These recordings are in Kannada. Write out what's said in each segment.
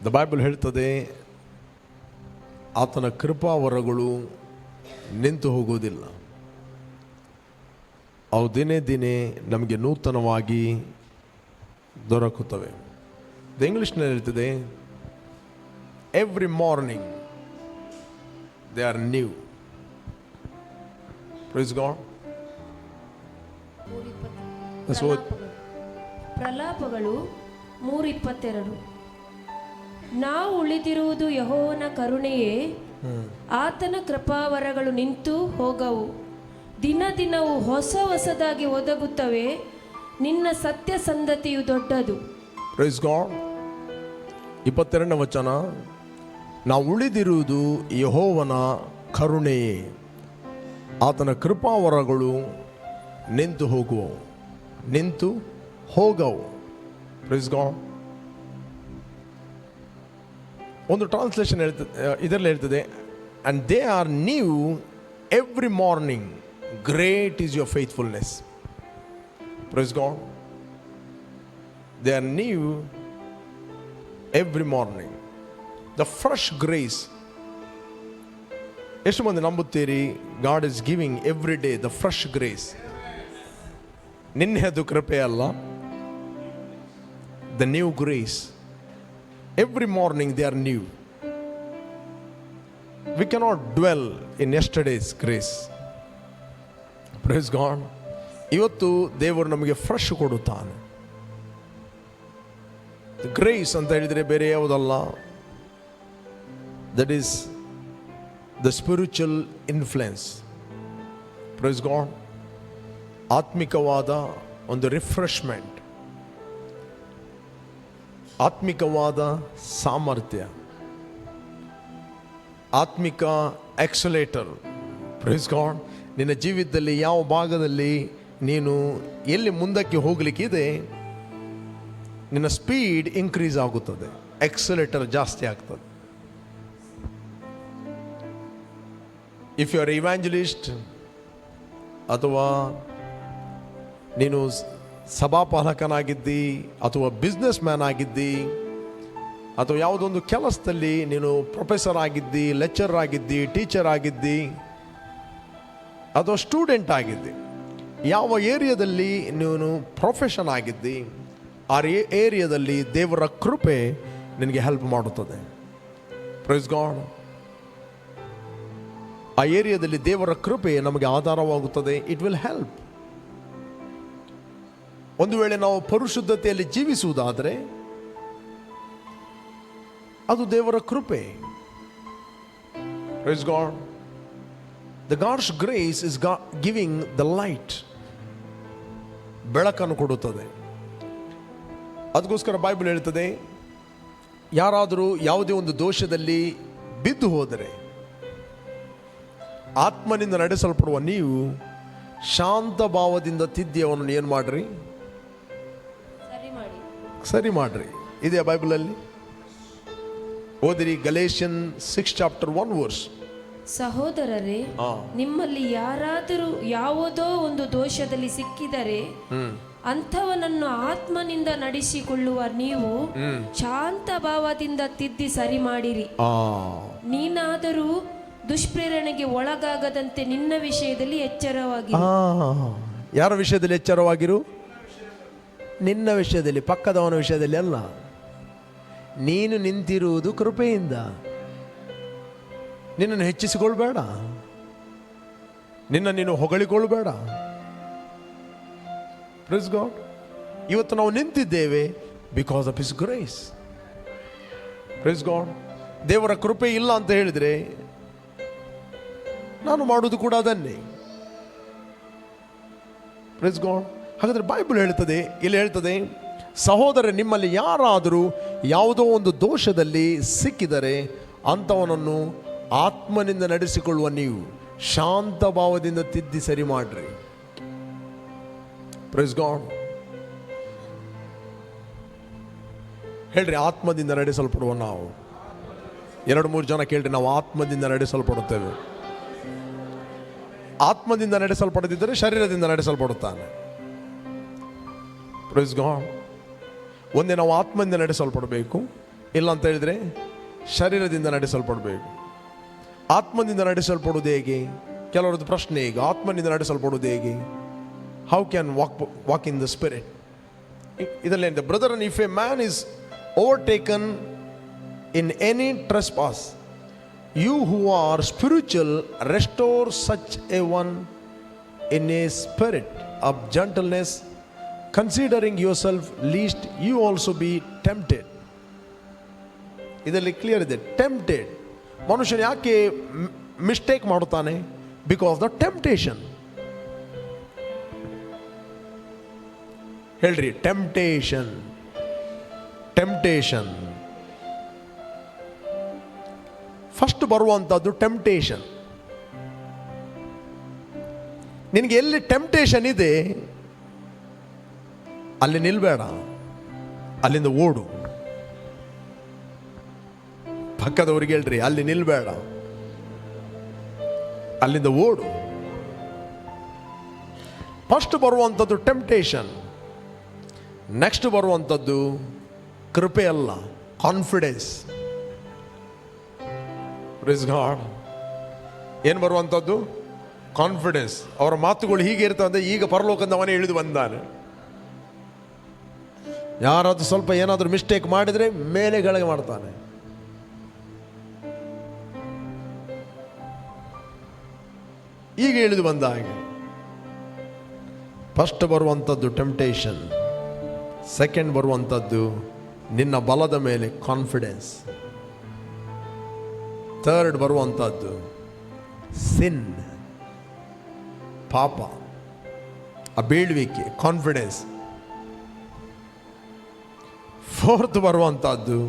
ದ ಬೈಬಲ್ ಹೇಳ್ತದೆ, ಆತನ ಕೃಪಾವರಗಳು ನಿಂತು ಹೋಗುವುದಿಲ್ಲ, ಅವು ದಿನೇ ದಿನೇ ನಮಗೆ ನೂತನವಾಗಿ ದೊರಕುತ್ತವೆ. ದ ಇಂಗ್ಲಿಷ್ನಲ್ಲಿ ಹೇಳ್ತದೆ, every morning they are new. Praise God. ಪ್ರಲಾಪಗಳು 3:22. ನಾವು ಉಳಿದಿರುವುದು ಯೆಹೋವನ ಕರುಣೆಯೇ, ಆತನ ಕೃಪಾವರಗಳು ನಿಂತು ಹೋಗವು, ದಿನ ದಿನವೂ ಹೊಸದಾಗಿ ಒದಗುತ್ತವೆ, ನಿನ್ನ ಸತ್ಯಸಂಧತೆಯು ದೊಡ್ಡದು. Praise God. 22ನೇ ವಚನ, ನಾವು ಉಳಿದಿರುವುದು ಯೆಹೋವನ ಕರುಣೆಯೇ, ಆತನ ಕೃಪಾವರಗಳು ನಿಂತು ಹೋಗವು. Praise God. ಒಂದು ಟ್ರಾನ್ಸ್ಲೇಷನ್ ಹೇಳ್ತದೆ, ಇದರಲ್ಲಿ ಹೇಳ್ತದೆ, and they are new every morning, great is your faithfulness. Praise God. They are new every morning. The fresh grace. ಎಷ್ಟು ಮಂದಿ ನಂಬುತ್ತೀರಿ? God is giving every day the fresh grace. ನಿನ್ನೆದು ಕೃಪೆ ಅಲ್ಲ, the new grace. Every morning they are new. We cannot dwell in yesterday's grace. Praise God. ಇವತ್ತು ದೇವರು ನಮಗೆ ಫ್ರೆಶ್ ಕೊಡುತ್ತಾನೆ. ಗ್ರೇಸ್ ಅಂತ ಹೇಳಿದರೆ ಬೇರೆ ಯಾವುದಲ್ಲ, that is the spiritual influence. Praise God. ಆತ್ಮಿಕವಾದ ಒಂದು ರಿಫ್ರೆಶ್ಮೆಂಟ್, ಆತ್ಮಿಕವಾದ ಸಾಮರ್ಥ್ಯ, ಆತ್ಮಿಕ ಎಕ್ಸಲೇಟರ್. Price God. ನಿನ್ನ ಜೀವಿತದಲ್ಲಿ ಯಾವ ಭಾಗದಲ್ಲಿ ನೀನು ಎಲ್ಲಿ ಮುಂದಕ್ಕೆ ಹೋಗಲಿಕ್ಕಿದೆ, ನಿನ್ನ ಸ್ಪೀಡ್ ಇನ್ಕ್ರೀಸ್ ಆಗುತ್ತದೆ, ಎಕ್ಸಲೇಟರ್ ಜಾಸ್ತಿ ಆಗ್ತದೆ. ಇಫ್ ಯು ಆರ್ ಇವ್ಯಾಂಜಲಿಸ್ಟ್, ಅಥವಾ ನೀನು ಸಭಾಪಾಲಕನಾಗಿದ್ದಿ, ಅಥವಾ ಬಿಸ್ನೆಸ್ ಮ್ಯಾನ್ ಆಗಿದ್ದಿ, ಅಥವಾ ಯಾವುದೊಂದು ಕೆಲಸದಲ್ಲಿ ನೀನು ಪ್ರೊಫೆಸರ್ ಆಗಿದ್ದಿ, ಲೆಕ್ಚರರ್ ಆಗಿದ್ದಿ, ಟೀಚರ್ ಆಗಿದ್ದಿ, ಅಥವಾ ಸ್ಟೂಡೆಂಟ್ ಆಗಿದ್ದಿ, ಯಾವ ಏರಿಯಾದಲ್ಲಿ ನೀನು ಪ್ರೊಫೆಷನ್ ಆಗಿದ್ದಿ, ಆ ಏರಿಯಾದಲ್ಲಿ ದೇವರ ಕೃಪೆ ನಿನಗೆ ಹೆಲ್ಪ್ ಮಾಡುತ್ತದೆ. Praise God. ಆ ಏರಿಯಾದಲ್ಲಿ ದೇವರ ಕೃಪೆ ನಮಗೆ ಆಧಾರವಾಗುತ್ತದೆ. It will help. ಒಂದು ವೇಳೆ ನಾವು ಪರಿಶುದ್ಧತೆಯಲ್ಲಿ ಜೀವಿಸುವುದಾದರೆ ಅದು ದೇವರ ಕೃಪೆ. Praise God. The God's grace is giving the light. ಬೆಳಕನ್ನು ಕೊಡುತ್ತದೆ. ಅದಕ್ಕೋಸ್ಕರ ಬೈಬಲ್ ಹೇಳ್ತದೆ, ಯಾರಾದರೂ ಯಾವುದೇ ಒಂದು ದೋಷದಲ್ಲಿ ಬಿದ್ದು ಹೋದರೆ ಆತ್ಮನಿಂದ ನಡೆಸಲ್ಪಡುವ ನೀವು ಶಾಂತ ಭಾವದಿಂದ ತಿದ್ದಿ ಅವನನ್ನು ಏನು ಮಾಡ್ರಿ? ಸರಿ ಮಾಡ್ರಿ. ಇದೆಯಾ ಬೈಬಲಲ್ಲಿ? ಓದಿರಿ, ಗಲೇಷಿಯನ್ 6:1. ಸಹೋದರರೇ, ನಿಮ್ಮಲ್ಲಿ ಯಾರಾದರೂ ಯಾವುದೋ ಒಂದು ದೋಷದಲ್ಲಿ ಸಿಕ್ಕಿದರೆ ಅಂಥವನನ್ನು ಆತ್ಮನಿಂದ ನಡೆಸಿಕೊಳ್ಳುವ ನೀವು ಶಾಂತ ಭಾವದಿಂದ ತಿದ್ದಿ ಸರಿ ಮಾಡಿರಿ. ನೀನಾದರೂ ದುಷ್ಪ್ರೇರಣೆಗೆ ಒಳಗಾಗದಂತೆ ನಿನ್ನ ವಿಷಯದಲ್ಲಿ ಎಚ್ಚರವಾಗಿರು. ಯಾರ ವಿಷಯದಲ್ಲಿ ಎಚ್ಚರವಾಗಿರು? ನಿನ್ನ ವಿಷಯದಲ್ಲಿ, ಪಕ್ಕದವನ ವಿಷಯದಲ್ಲಿ ಅಲ್ಲ. ನೀನು ನಿಂತಿರುವುದು ಕೃಪೆಯಿಂದ. ನಿನ್ನನ್ನು ಹೆಚ್ಚಿಸಿಕೊಳ್ಬೇಡ, ನೀನು ಹೊಗಳಿಕೊಳ್ಬೇಡ. Price God. ಇವತ್ತು ನಾವು ನಿಂತಿದ್ದೇವೆ because of his grace. Praise God. ದೇವರ ಕೃಪೆ ಇಲ್ಲ ಅಂತ ಹೇಳಿದರೆ ನಾನು ಮಾಡುವುದು ಕೂಡ ಅದನ್ನೇ. Praise God. ಹಾಗಾದ್ರೆ ಬೈಬಲ್ ಹೇಳ್ತದೆ, ಇಲ್ಲಿ ಹೇಳ್ತದೆ, ಸಹೋದರ ನಿಮ್ಮಲ್ಲಿ ಯಾರಾದರೂ ಯಾವುದೋ ಒಂದು ದೋಷದಲ್ಲಿ ಸಿಕ್ಕಿದರೆ ಅಂಥವನನ್ನು ಆತ್ಮನಿಂದ ನಡೆಸಿಕೊಳ್ಳುವ ನೀವು ಶಾಂತ ಭಾವದಿಂದ ತಿದ್ದಿ ಸರಿ ಮಾಡ್ರಿ. Praise God. ಹೇಳ್ರಿ, ಆತ್ಮದಿಂದ ನಡೆಸಲ್ಪಡುವ ನಾವು. 2-3 ಜನ ಕೇಳ್ರಿ, ನಾವು ಆತ್ಮದಿಂದ ನಡೆಸಲ್ಪಡುತ್ತೇವೆ. ಆತ್ಮದಿಂದ ನಡೆಸಲ್ಪಡದಿದ್ದರೆ ಶರೀರದಿಂದ ನಡೆಸಲ್ಪಡುತ್ತಾನೆ. Praise God. ಒಂದೇ ನಾವು ಆತ್ಮದಿಂದ ನಡೆಸಲ್ಪಡಬೇಕು, ಇಲ್ಲ ಅಂತ ಹೇಳಿದರೆ ಶರೀರದಿಂದ ನಡೆಸಲ್ಪಡಬೇಕು. ಆತ್ಮದಿಂದ ನಡೆಸಲ್ಪಡುವುದು ಹೇಗೆ? ಕೆಲವರದ್ದು ಪ್ರಶ್ನೆ ಈಗ, ಆತ್ಮನಿಂದ ನಡೆಸಲ್ಪಡುವುದು ಹೇಗೆ? How can walk in the spirit? ಇದರಲ್ಲಿ brother, and if a man is overtaken in any trespass, you who are spiritual restore such a one in a spirit of gentleness, considering yourself lest you also be tempted. ಇದರಲ್ಲಿ ಕ್ಲಿಯರ್ ಇದೆ, ಟೆಂಪ್ಟೆಡ್. ಮನುಷ್ಯನು ಯಾಕೆ ಮಿಸ್ಟೇಕ್ ಮಾಡುತ್ತಾನೆ? Because the temptation. ಹೇಳ್ರಿ, ಟೆಂಪ್ಟೇಷನ್. ಟೆಂಪ್ಟೇಷನ್ ಫಸ್ಟ್ ಬರುವಂಥದ್ದು ಟೆಂಪ್ಟೇಷನ್. ನಿನಗೆ ಎಲ್ಲಿ ಟೆಂಪ್ಟೇಷನ್ ಇದೆ ಅಲ್ಲಿ ನಿಲ್ಬೇಡ, ಅಲ್ಲಿಂದ ಓಡು. ಪಕ್ಕದವ್ರಿಗೆ ಹೇಳ್ರಿ, ಅಲ್ಲಿ ನಿಲ್ಬೇಡ, ಅಲ್ಲಿಂದ ಓಡು. ಫಸ್ಟ್ ಬರುವಂಥದ್ದು ಟೆಂಪ್ಟೇಷನ್. ನೆಕ್ಸ್ಟ್ ಬರುವಂಥದ್ದು ಕೃಪೆ ಅಲ್ಲ, ಕಾನ್ಫಿಡೆನ್ಸ್. Praise God. ಏನು ಬರುವಂಥದ್ದು? ಕಾನ್ಫಿಡೆನ್ಸ್. ಅವರ ಮಾತುಗಳು ಹೀಗೆ ಇರ್ತದೆ, ಈಗ ಪರಲೋಕದ ಅವನೇ ಇಳಿದು ಬಂದಾನೆ. ಯಾರಾದ್ರೂ ಸ್ವಲ್ಪ ಏನಾದರೂ ಮಿಸ್ಟೇಕ್ ಮಾಡಿದರೆ ಮೇಲೆ ಕೆಳಗೆ ಮಾಡ್ತಾನೆ. ಈಗ ಇಳಿದು ಬಂದ ಹಾಗೆ. ಫಸ್ಟ್ ಬರುವಂಥದ್ದು ಟೆಂಪ್ಟೇಷನ್. ಸೆಕೆಂಡ್ ಬರುವಂಥದ್ದು ನಿನ್ನ ಬಲದ ಮೇಲೆ ಕಾನ್ಫಿಡೆನ್ಸ್. ಥರ್ಡ್ ಬರುವಂಥದ್ದು ಸಿನ್, ಪಾಪ, ಆ ಬೀಳ್ವಿಕೆ, ಕಾನ್ಫಿಡೆನ್ಸ್. ಫೋರ್ತ್ ಬರುವಂಥದ್ದು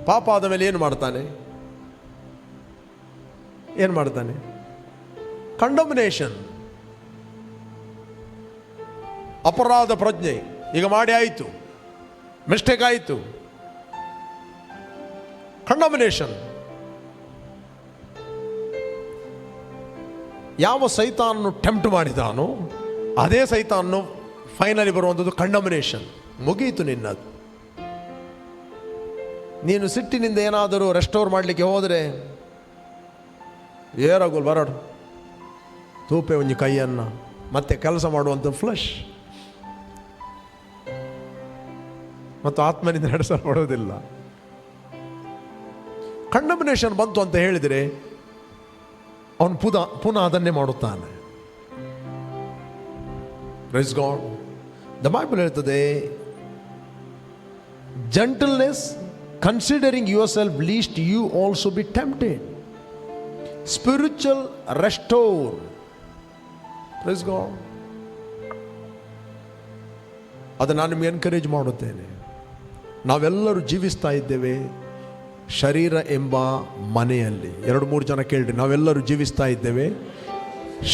ಪಾಪ ಆದ ಮೇಲೆ ಏನು ಮಾಡ್ತಾನೆ? ಏನು ಮಾಡ್ತಾನೆ? ಕಂಡಮ್ನೇಷನ್, ಅಪರಾಧ ಪ್ರಜ್ಞೆ. ಈಗ ಮಾಡಿ ಆಯಿತು, ಮಿಸ್ಟೇಕ್ ಆಯಿತು, ಕಂಡಮ್ನೇಷನ್. ಯಾವ ಸೈತಾನನ್ನು ಟೆಂಪ್ಟ್ ಮಾಡಿದಾನೋ ಅದೇ ಸೈತಾನನ್ನು ಫೈನಲಿ ಬರುವಂಥದ್ದು ಕಂಡಮ್ನೇಷನ್. ಮುಗಿಯಿತು ನಿನ್ನದು. ನೀನು ಸಿಟ್ಟಿನಿಂದ ಏನಾದರೂ ರೆಸ್ಟೋರ್ ಮಾಡಲಿಕ್ಕೆ ಹೋದರೆ ಏರಾಗೋಲ್ ಬರಡು ತೂಪೆ ಒಂಜಿ ಕೈಯನ್ನು ಮತ್ತೆ ಕೆಲಸ ಮಾಡುವಂಥ ಫ್ಲಶ್ ಮತ್ತು ಆತ್ಮನಿಂದ ನಡೆಸಲ್ಪಡೋದಿಲ್ಲ. ಕಂಡಮ್ನೇಷನ್ ಬಂತು ಅಂತ ಹೇಳಿದರೆ ಅವನು ಪುನಃ ಅದನ್ನೇ ಮಾಡುತ್ತಾನೆ. Praise God. ದ ಬೈಬಲ್ ಹೇಳ್ತದೆ, gentleness, considering your self lest you also be tempted. Spiritual restore. Praise God. ಅದು ನಾನು ನಿಮಗೆ ಎನ್ಕರೇಜ್ ಮಾಡುತ್ತೇನೆ. ನಾವೆಲ್ಲರೂ ಜೀವಿಸ್ತಾ ಇದ್ದೇವೆ ಶರೀರ ಎಂಬ ಮನೆಯಲ್ಲಿ. 2-3 ಜನ ಕೇಳ್ರಿ, ನಾವೆಲ್ಲರೂ ಜೀವಿಸ್ತಾ ಇದ್ದೇವೆ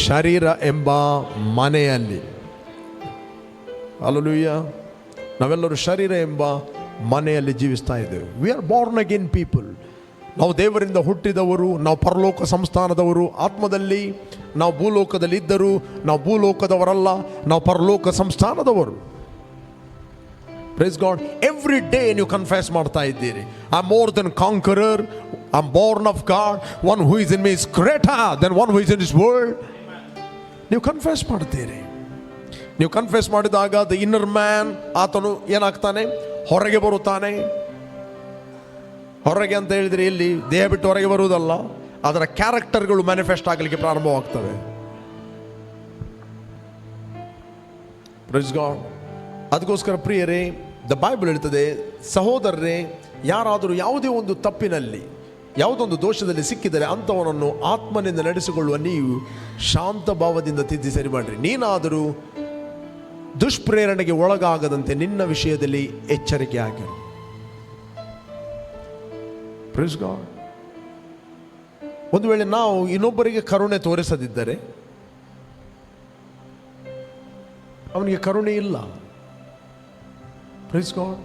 ಶರೀರ ಎಂಬ ಮನೆಯಲ್ಲಿ. ಹಲ್ಲೆಲೂಯಾ. ನಾವೆಲ್ಲರೂ ಶರೀರ ಎಂಬ ಮನೆಯಲ್ಲಿ ಜೀವಿಸ್ತಾ ಇದ್ದೇವೆ. We are born again people. ನಾವು ದೇವರಿಂದ ಹುಟ್ಟಿದವರು, ನಾವು ಪರಲೋಕ ಸಂಸ್ಥಾನದವರು. ಆತ್ಮದಲ್ಲಿ ನಾವು ಭೂಲೋಕದಲ್ಲಿ ಇದ್ದರೂ ನಾವು ಭೂಲೋಕದವರಲ್ಲ, ನಾವು ಪರಲೋಕ ಸಂಸ್ಥಾನದವರು. Praise God. Every day ನೀವು ಕನ್ಫೆಸ್ ಮಾಡ್ತಾ ಇದ್ದೀರಿ, I am more than conqueror, I am born of god, one who is in me is greater than one who is in this world. ನೀವು ಕನ್ಫೆಸ್ ಮಾಡ್ತೀರಿ. ನೀವು ಕನ್ಫೆಸ್ ಮಾಡಿದಾಗ ದ ಇನ್ನರ್ ಮ್ಯಾನ್, ಆತನು ಏನಾಗ್ತಾನೆ? ಹೊರಗೆ ಬರುತ್ತಾನೆ. ಹೊರಗೆ ಅಂತ ಹೇಳಿದರೆ ಇಲ್ಲಿ ದೇಹ ಬಿಟ್ಟು ಹೊರಗೆ ಬರುವುದಲ್ಲ, ಅದರ ಕ್ಯಾರೆಕ್ಟರ್ಗಳು ಮ್ಯಾನಿಫೆಸ್ಟ್ ಆಗಲಿಕ್ಕೆ ಪ್ರಾರಂಭವಾಗ್ತವೆ. Praise God. ಅದಕ್ಕೋಸ್ಕರ ಪ್ರಿಯರೇ, ದ ಬೈಬಲ್ ಹೇಳ್ತದೆ, ಸಹೋದರರೇ, ಯಾರಾದರೂ ಯಾವುದೇ ಒಂದು ತಪ್ಪಿನಲ್ಲಿ, ಯಾವುದೊಂದು ದೋಷದಲ್ಲಿ ಸಿಕ್ಕಿದರೆ ಅಂಥವನನ್ನು ಆತ್ಮನಿಂದ ನಡೆಸಿಕೊಳ್ಳುವ ನೀವು ಶಾಂತ ಭಾವದಿಂದ ತಿದ್ದಿ ಸರಿ ಮಾಡಿರಿ. ನೀನಾದರೂ ದುಷ್ಪ್ರೇರಣೆಗೆ ಒಳಗಾಗದಂತೆ ನಿನ್ನ ವಿಷಯದಲ್ಲಿ ಎಚ್ಚರಿಕೆ ಆಗಿರು. Price God. ಒಂದು ವೇಳೆ ನಾವು ಇನ್ನೊಬ್ಬರಿಗೆ ಕರುಣೆ ತೋರಿಸದಿದ್ದರೆ ಅವನಿಗೆ ಕರುಣೆ ಇಲ್ಲ. Praise God.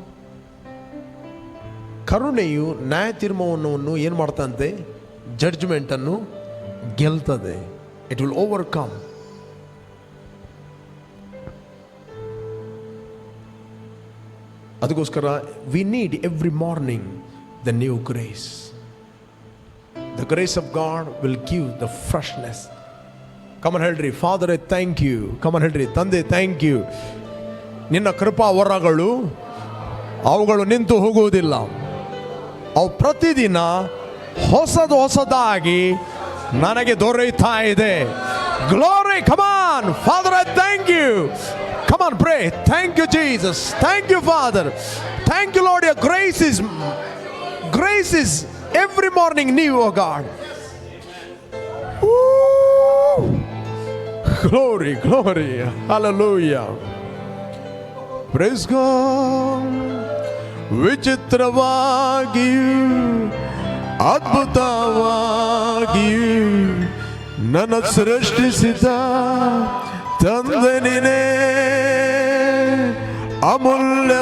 ಕರುಣೆಯು ನ್ಯಾಯ ತೀರ್ಮಾನವನ್ನು ಏನು ಮಾಡ್ತಂತೆ? ಜಡ್ಜ್ಮೆಂಟನ್ನು ಗೆಲ್ತದೆ. It will overcome. ಅದಕ್ಕೋಸ್ಕರ we need every morning the new grace. The grace of God will give the freshness. Come on ಹೇಳ್ರಿ, ಫಾದರ್ ಥ್ಯಾಂಕ್ ಯು. ಕಮನ್ ಹೇಳ್ರಿ, ತಂದೆ ಥ್ಯಾಂಕ್ ಯು. ನಿನ್ನ ಕೃಪಾ ವರಗಳು ಅವುಗಳು ನಿಂತು ಹೋಗುವುದಿಲ್ಲ. ಅವು ಪ್ರತಿದಿನ ಹೊಸದಾಗಿ ನನಗೆ ದೊರೆಯುತ್ತಾ ಇದೆ. Glory. Come on father, I thank you. Come on, pray. Thank you, Jesus. Thank you, Father. Thank you, Lord. Your grace is every morning new, oh God. Woo! Glory, glory. Hallelujah. Praise God. ವಿಚಿತ್ರವಾಗಿಯೂ ಅದ್ಭುತವಾಗಿಯೂ ನನ್ನ ಸೃಷ್ಟಿಸಿದ ತಂದೆ ನೀನೇ, ಅಮೂಲ್ಯವಾಗಿಯೂ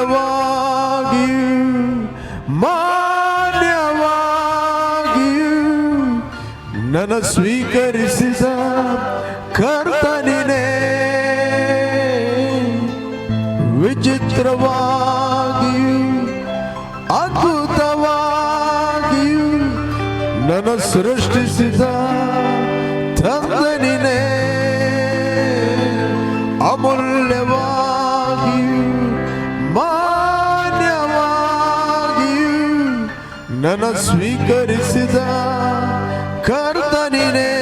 ಮಾನ್ಯವಾಗಿಯೂ ನನ್ನ ಸ್ವೀಕರಿಸಿದ ಕರ್ತ ನೀನೇ. ವಿಚಿತ್ರವಾಗಿಯೂ ಅದ್ಭುತವಾಗಿಯೂ ನನ್ನ ಸೃಷ್ಟಿಸಿದ ತಂದೆ ನೀನೇ, ಅಮೂಲ್ಯವಾಗಿಯೂ ಮಾನ್ಯವಾಗಿಯೂ ನನ್ನ ಸ್ವೀಕರಿಸಿದ ಕರ್ತ ನೀನೇ.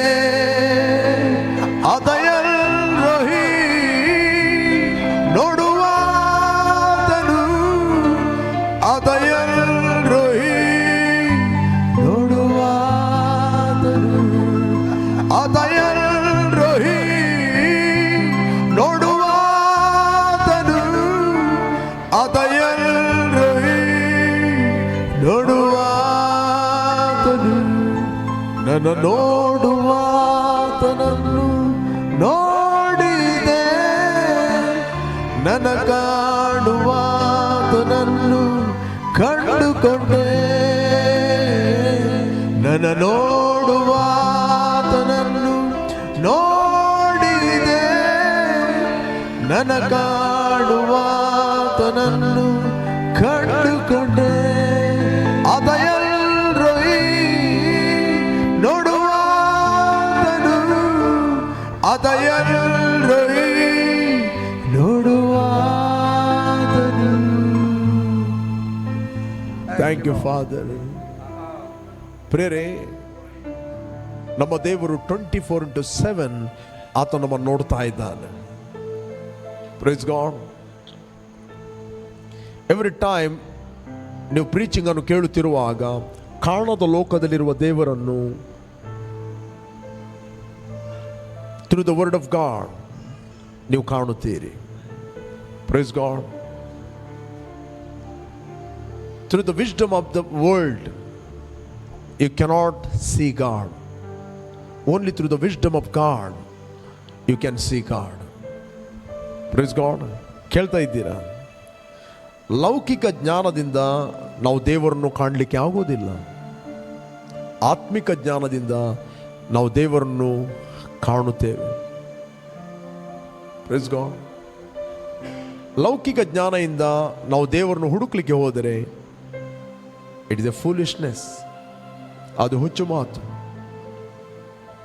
ಅದೆಲ್ಲರೊಹಿ ನೋಡುವಾತನು, ಅದೆಲ್ಲರೊಹಿ ನೋಡುವಾತನು, ಅದೆಲ್ಲರೊಹಿ ನೋಡುವಾತನು, ಅದೆಲ್ಲರೊಹಿ ನೋಡುವಾತನು. ನನ್ನ ನೋಡುವಾತನನ್ನು ನೋಡಿದೆ, ನನ್ನ ಕಾಣುವಾತನನ್ನು ಕಂಡುಕೊಂಡೆ. ನನ್ನ ನೋಡುವಾತನನ್ನು ನೋಡಿದೆ, ನನ್ನ ಕಾಣುವಾತನನ್ನು ಕಂಡುಕೊಂಡೆ. ಅದೆಲ್ಲರೊಹಿ ನೋಡುವಾತನು, ಅದೆಲ್ಲರೊಹಿ ನೋಡುವಾತನು. Thank you Father. ಪ್ರೇರೆ, ನಮ್ಮ ದೇವರು 24/7 ಆತ ನಮ್ಮನ್ನು ನೋಡ್ತಾ ಇದ್ದಾನೆ. Praise God. ಎವ್ರಿ ಟೈಮ್ ನೀವು ಪ್ರೀಚಿಂಗ್ ಅನ್ನು ಕೇಳುತ್ತಿರುವಾಗ ಕಾಣದ ಲೋಕದಲ್ಲಿರುವ ದೇವರನ್ನು through the word of God ನೀವು ಕಾಣುತ್ತೀರಿ. Praise God. Through the wisdom of the world you cannot see God. Only through the wisdom of God you can see God. Praise God. ಕೇಳ್ತಾ ಇದ್ದೀರಾ? ಲೌಕಿಕ ಜ್ಞಾನದಿಂದ ನಾವು ದೇವರನ್ನು ಕಾಣಲಿಕ್ಕೆ ಆಗೋದಿಲ್ಲ. ಆತ್ಮಿಕ ಜ್ಞಾನದಿಂದ ನಾವು ದೇವರನ್ನು ಕಾಣುತ್ತೇವೆ. Praise God. ಲೌಕಿಕ ಜ್ಞಾನದಿಂದ ನಾವು ದೇವರನ್ನು ಹುಡುಕ್ಲಿಕ್ಕೆ ಹೋದರೆ ಇಟ್ ಇಸ್ ಎ ಫೂಲಿಶ್ನೆಸ್. ಅದು ಹುಚ್ಚು ಮಾತು.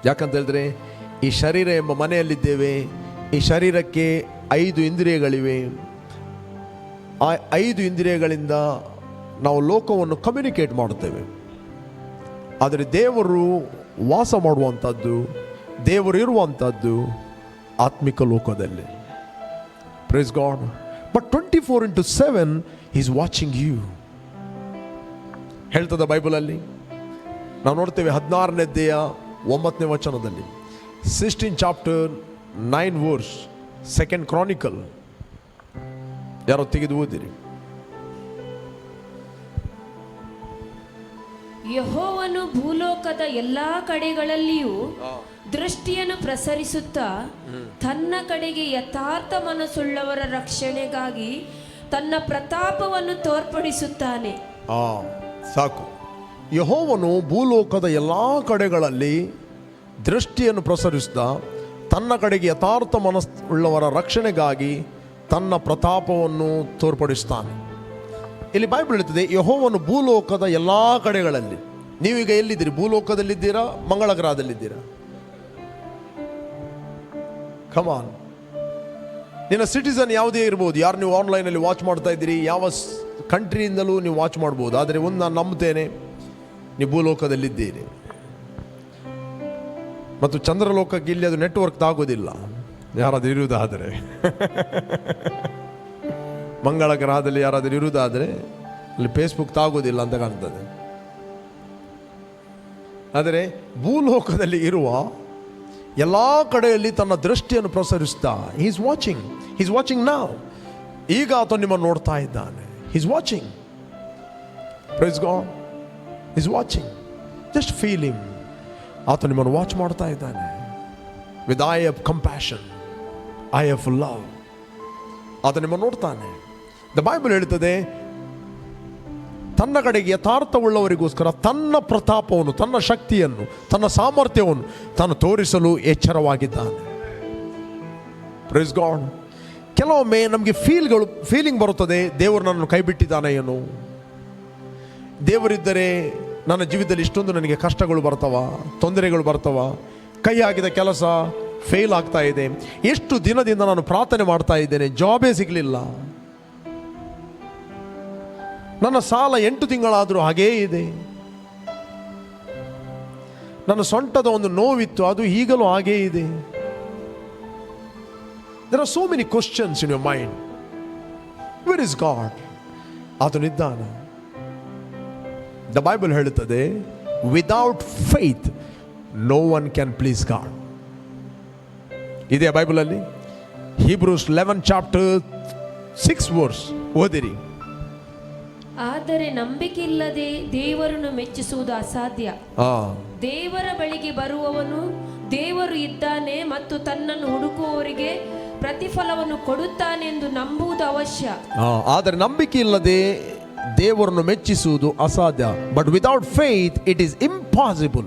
ಯಾಕಂತ ಹೇಳಿದ್ರೆ ಈ ಶರೀರ ಎಂಬ ಮನೆಯಲ್ಲಿದ್ದೇವೆ. ಈ ಶರೀರಕ್ಕೆ 5 ಇಂದ್ರಿಯಗಳಿವೆ. ಆ 5 ಇಂದ್ರಿಯಗಳಿಂದ ನಾವು ಲೋಕವನ್ನು ಕಮ್ಯುನಿಕೇಟ್ ಮಾಡುತ್ತೇವೆ. ಆದರೆ ದೇವರು ವಾಸ ಮಾಡುವಂಥದ್ದು, ದೇವರು ಇರುವಂಥದ್ದು ಆತ್ಮಿಕ ಲೋಕದಲ್ಲಿ. Praise God. But 24/7 is watching you. ಹೇಳ್ತದ ಬೈಬಲಲ್ಲಿ ನಾವು ನೋಡ್ತೇವೆ 16ನೇ ಅಧ್ಯಾಯ 9ನೇ ವಚನದಲ್ಲಿ, 16 ಚಾಪ್ಟರ್ 9 ವರ್ಸ್, 2 ಕ್ರಾನಿಕಲ್. ಯಾರೋ ತೆಗೆದು ಓದಿರಿ. ಯೆಹೋವನು ಭೂಲೋಕದ ಎಲ್ಲಾ ಕಡೆಗಳಲ್ಲಿಯೂ ದೃಷ್ಟಿಯನ್ನು ಪ್ರಸರಿಸುತ್ತಾ ತನ್ನ ಕಡೆಗೆ ಯಥಾರ್ಥ ಮನಸ್ಸುಳ್ಳವರ ರಕ್ಷಣೆಗಾಗಿ ತನ್ನ ಪ್ರತಾಪವನ್ನು ತೋರ್ಪಡಿಸುತ್ತಾನೆ. ಸಾಕು. ಯೆಹೋವನು ಭೂಲೋಕದ ಎಲ್ಲಾ ಕಡೆಗಳಲ್ಲಿ ದೃಷ್ಟಿಯನ್ನು ಪ್ರಸರಿಸುತ್ತಾ ತನ್ನ ಕಡೆಗೆ ಯಥಾರ್ಥ ಮನಸ್ಸುಳ್ಳವರ ರಕ್ಷಣೆಗಾಗಿ ತನ್ನ ಪ್ರತಾಪವನ್ನು ತೋರ್ಪಡಿಸ್ತಾನೆ. ಇಲ್ಲಿ ಬೈಬಲ್ ಹೇಳ್ತದೆ, ಯೆಹೋವನು ಭೂಲೋಕದ ಎಲ್ಲ ಕಡೆಗಳಲ್ಲಿ. ನೀವೀಗ ಎಲ್ಲಿದ್ದೀರಿ? ಭೂಲೋಕದಲ್ಲಿದ್ದೀರಾ, ಮಂಗಳ ಗ್ರಹದಲ್ಲಿದ್ದೀರಾ? ಕಮಾನ್. ನಿನ್ನ ಸಿಟಿಸನ್ ಯಾವುದೇ ಇರ್ಬೋದು, ಯಾರು ನೀವು ಆನ್ಲೈನಲ್ಲಿ ವಾಚ್ ಮಾಡ್ತಾ ಇದ್ದೀರಿ, ಯಾವ ಕಂಟ್ರಿಯಿಂದಲೂ ನೀವು ವಾಚ್ ಮಾಡ್ಬೋದು. ಆದರೆ ಒಂದು ನಾನು ನಂಬ್ತೇನೆ, ನೀವು ಭೂಲೋಕದಲ್ಲಿದ್ದೀರಿ. ಮತ್ತು ಚಂದ್ರಲೋಕಕ್ಕೆ ಇಲ್ಲಿ ಅದು ನೆಟ್ವರ್ಕ್ ತಾಗೋದಿಲ್ಲ, ಯಾರಾದರೂ ಇರುವುದಾದರೆ. ಮಂಗಳ ಗ್ರಹದಲ್ಲಿ ಯಾರಾದರೂ ಇರುವುದಾದರೆ ಅಲ್ಲಿ ಫೇಸ್ಬುಕ್ ತಾಗೋದಿಲ್ಲ ಅಂತ ಕಾಣ್ತದೆ. ಆದರೆ ಭೂಲೋಕದಲ್ಲಿ ಇರುವ ಎಲ್ಲ ಕಡೆಯಲ್ಲಿ ತನ್ನ ದೃಷ್ಟಿಯನ್ನು ಪ್ರಸರಿಸ್ತಾ ಈಸ್ ವಾಚಿಂಗ್ ನಾವ್. ಈಗ ಆತ ನಿಮ್ಮನ್ನು ನೋಡ್ತಾ ಇದ್ದಾನೆ. Is watching. Praise God. Is watching. Just feel him. ಆತ ನಿಮ್ಮನ್ನು ವಾಚ್ ಮಾಡ್ತಾ ಇದ್ದಾನೆ. With I of compassion, I of love. ಆತ ನಿಮ್ಮನ್ನು ನೋಡ್ತಾನೆ. ದ ಬೈಬಲ್ ಹೇಳ್ತದೆ, ತನ್ನ ಕಡೆಗೆ ಯಥಾರ್ಥವುಳ್ಳವರಿಗೋಸ್ಕರ ತನ್ನ ಪ್ರತಾಪವನ್ನು, ತನ್ನ ಶಕ್ತಿಯನ್ನು, ತನ್ನ ಸಾಮರ್ಥ್ಯವನ್ನು ತಾನು ತೋರಿಸಲು ಎಚ್ಚರವಾಗಿದ್ದಾನೆ. Price God. ಕೆಲವೊಮ್ಮೆ ನಮಗೆ ಫೀಲಿಂಗ್ ಬರುತ್ತದೆ, ದೇವರು ನನ್ನನ್ನು ಕೈ ಬಿಟ್ಟಿದ್ದಾನೆ ಏನೋ, ದೇವರಿದ್ದರೆ ನನ್ನ ಜೀವಿತದಲ್ಲಿ ಇಷ್ಟೊಂದು ನನಗೆ ಕಷ್ಟಗಳು ಬರ್ತವ, ತೊಂದರೆಗಳು ಬರ್ತವ, ಕೈ ಹಾಕಿದ ಕೆಲಸ ಫೇಲ್ ಆಗ್ತಾ ಇದೆ, ಎಷ್ಟು ದಿನದಿಂದ ನಾನು ಪ್ರಾರ್ಥನೆ ಮಾಡ್ತಾ ಇದ್ದೇನೆ, ಜಾಬೇ ಸಿಗಲಿಲ್ಲ, ನನ್ನ ಸಾಲ 8 ತಿಂಗಳಾದರೂ ಹಾಗೇ ಇದೆ, ನನ್ನ ಸೊಂಟದ ಒಂದು ನೋವಿತ್ತು, ಅದು ಈಗಲೂ ಹಾಗೇ ಇದೆ. There are so many questions in your mind. Where is God? ಆತನಿದ್ದಾನೆ. The Bible ಹೇಳುತ್ತದೆ, without faith no one can please God. ಇದೆಯಾ ಬೈಬಲಲ್ಲಿ? Hebrews 11 chapter 6 verse ಓದಿರಿ. ಆದರೆ ನಂಬಿಕೆ ಇಲ್ಲದೆ ದೇವರನ್ನು ಮೆಚ್ಚಿಸುವುದು ಅಸಾಧ್ಯ. ದೇವರ ಬಳಿಗೆ ಬರುವವನು ದೇವರು ಇದ್ದಾನೆ ಮತ್ತು ತನ್ನನ್ನು ಹುಡುಕುವವರಿಗೆ ಪ್ರತಿಫಲವನ್ನು ಕೊಡುತ್ತಾನೆಂದು ನಂಬುವುದು ಅವಶ್ಯ. ಆದರೆ ನಂಬಿಕೆ ಇಲ್ಲದೆ ದೇವರನ್ನು ಮೆಚ್ಚಿಸುವುದು ಅಸಾಧ್ಯ. But without faith it is impossible.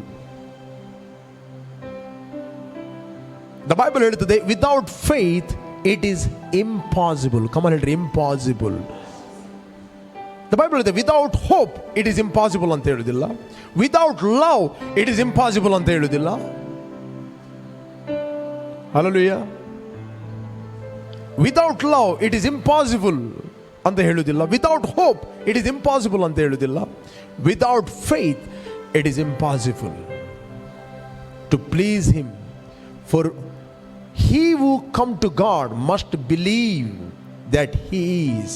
The Bible ಹೇಳುತ್ತದೆ, without faith it is impossible. Come on ಹೇಳ್ರಿ, ಇಂಪಾಸಿಬಲ್. ದ ಬೈಬಲ್ ಹೇಳುತ್ತೆ, without hope it is impossible ಅಂತ ಹೇಳುವುದಿಲ್ಲ, without love it is impossible ಅಂತ ಹೇಳುವುದಿಲ್ಲ. Hallelujah. Without love it is impossible ಅಂತ ಹೇಳುವುದಿಲ್ಲ, without hope it is impossible ಅಂತ ಹೇಳುವುದಿಲ್ಲ, without faith it is impossible to please him. For he who come to God must believe that he is.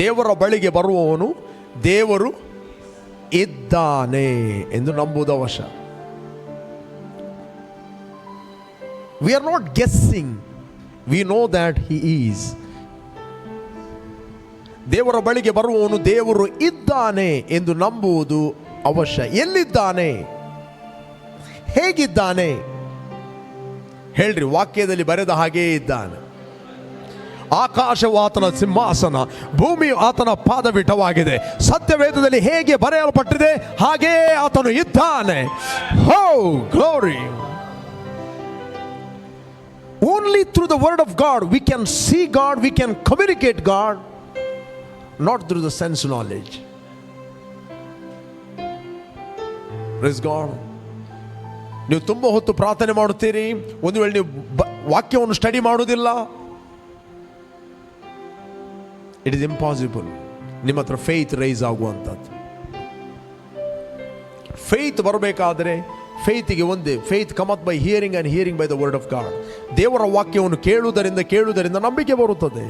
ದೇವರ ಬಳಿಗೆ ಬರುವವನು ದೇವರು ಇದ್ದಾನೆ ಎಂದು ನಂಬುವುದು ಅವಶ್ಯ. We are not guessing, we know that he is. ದೇವರ ಬಳಿಗೆ ಬರುವವನು ದೇವರು ಇದ್ದಾನೆ ಎಂದು ನಂಬುವುದು ಅವಶ್ಯ. ಎಲ್ಲಿದ್ದಾನೆ? ಹೇಗಿದ್ದಾನೆ? ಹೇಳ್ರಿ, ವಾಕ್ಯದಲ್ಲಿ ಬರೆದ ಹಾಗೇ ಇದ್ದಾನೆ. ಆಕಾಶವು ಆತನ ಸಿಂಹಾಸನ, ಭೂಮಿಯು ಆತನ ಪಾದಪೀಠವಾಗಿದೆ. ಸತ್ಯವೇದದಲ್ಲಿ ಹೇಗೆ ಬರೆಯಲ್ಪಟ್ಟಿದೆ ಹಾಗೇ ಆತನು ಇದ್ದಾನೆ. ಹೋ glory. Only through the word of God we can see God, we can communicate God, not through the sense knowledge. Praise God. ನೀವು ತುಂಬ ಹೊತ್ತು ಪ್ರಾರ್ಥನೆ ಮಾಡುತ್ತೀರಿ, ಒಂದು ವೇಳೆ ನೀವು ವಾಕ್ಯವನ್ನು ಸ್ಟಡಿ ಮಾಡುವುದಿಲ್ಲ, ಇಟ್ ಇಸ್ ಇಂಪಾಸಿಬಲ್ ನಿಮ್ಮ ಹತ್ರ ಫೇತ್ ರೈಸ್ ಆಗುವಂಥದ್ದು. ಫೇತ್ ಬರಬೇಕಾದರೆ ಫೇತಿಗೆ ಒಂದೇ, faith cometh by hearing and hearing by the word of god. ದೇವರ ವಾಕ್ಯವನ್ನು ಕೇಳುವುದರಿಂದ ನಂಬಿಕೆ ಬರುತ್ತದೆ.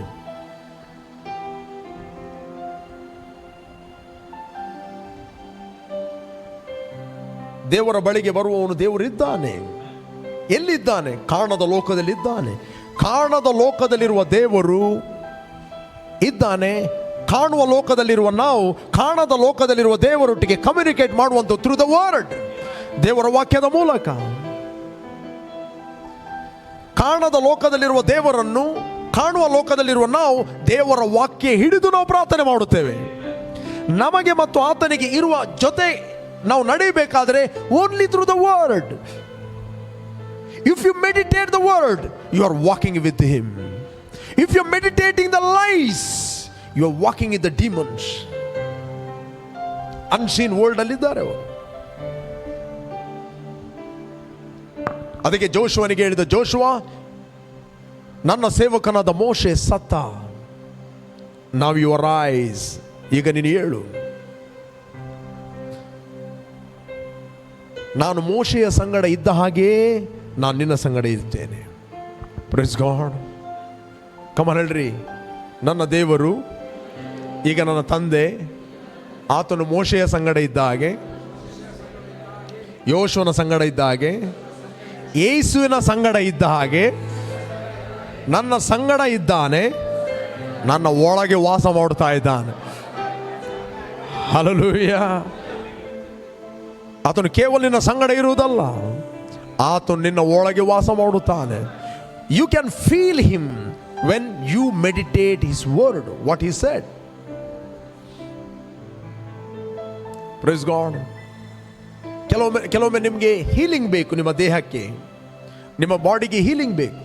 ದೇವರ ಬಳಿಗೆ ಬರುವವನು ದೇವರಿದ್ದಾನೆ. ಎಲ್ಲಿದ್ದಾನೆ? ಕಾಣದ ಲೋಕದಲ್ಲಿದ್ದಾನೆ. ಕಾಣದ ಲೋಕದಲ್ಲಿರುವ ದೇವರು ಇದ್ದಾನೆ. ಕಾಣುವ ಲೋಕದಲ್ಲಿರುವ ನಾವು ಕಾಣದ ಲೋಕದಲ್ಲಿರುವ ದೇವರೊಟ್ಟಿಗೆ ಕಮ್ಯುನಿಕೇಟ್ ಮಾಡುವಂಥ ಥ್ರೂ ದ ವರ್ಡ್, ದೇವರ ವಾಕ್ಯದ ಮೂಲಕ. ಕಾಣದ ಲೋಕದಲ್ಲಿರುವ ದೇವರನ್ನು ಕಾಣುವ ಲೋಕದಲ್ಲಿರುವ ನಾವು ದೇವರ ವಾಕ್ಯ ಹಿಡಿದು ನಾವು ಪ್ರಾರ್ಥನೆ ಮಾಡುತ್ತೇವೆ. ನಮಗೆ ಮತ್ತು ಆತನಿಗೆ ಇರುವ ಜೊತೆ ನಾವು ನಡೆಯಬೇಕಾದರೆ only through the word. If you meditate the word, you are walking with him. If you're meditating the lies, you are walking in the demons. Unseen world ಅಲ್ಲಿದ್ದಾರೆ ಅವರು. ಅದಕ್ಕೆ ಜೋಶುವನಿಗೆ ಹೇಳಿದ, ಜೋಶುವ, ನನ್ನ ಸೇವಕನಾದ ಮೋಶೆ ಸತ್ತ, ನಾವ್ ಯುವರ್ ಐಸ್, ಈಗ ನೀನು ಹೇಳು. ನಾನು ಮೋಶೆಯ ಸಂಗಡ ಇದ್ದ ಹಾಗೆ ನಾನು ನಿನ್ನ ಸಂಗಡ ಇರ್ತೇನೆ. Praise God. ಕಮಾನ್ ಹೇಳ್ರಿ, ನನ್ನ ದೇವರು ಈಗ ನನ್ನ ತಂದೆ, ಆತನು ಮೋಶೆಯ ಸಂಗಡ ಇದ್ದ ಹಾಗೆ, ಯೋಶುವನ ಸಂಗಡ ಇದ್ದ ಹಾಗೆ, ಯೇಸುವಿನ ಸಂಗಡ ಇದ್ದ ಹಾಗೆ ನನ್ನ ಸಂಗಡ ಇದ್ದಾನೆ, ನನ್ನ ಒಳಗೆ ವಾಸ ಮಾಡ್ತಾ ಇದ್ದಾನೆ. ಹಲ್ಲೆಲೂಯಾ. ಆತನು ಕೇವಲ ನಿನ್ನ ಸಂಗಡ ಇರುವುದಲ್ಲ, ಆತನು ನಿನ್ನ ಒಳಗೆ ವಾಸ ಮಾಡುತ್ತಾನೆ. You can feel him when you meditate his word, what he said. Praise God. ಕೆಲವೊಮ್ಮೆ ನಿಮಗೆ ಹೀಲಿಂಗ್ ಬೇಕು, ನಿಮ್ಮ ದೇಹಕ್ಕೆ, ನಿಮ್ಮ ಬಾಡಿಗೆ ಹೀಲಿಂಗ್ ಬೇಕು.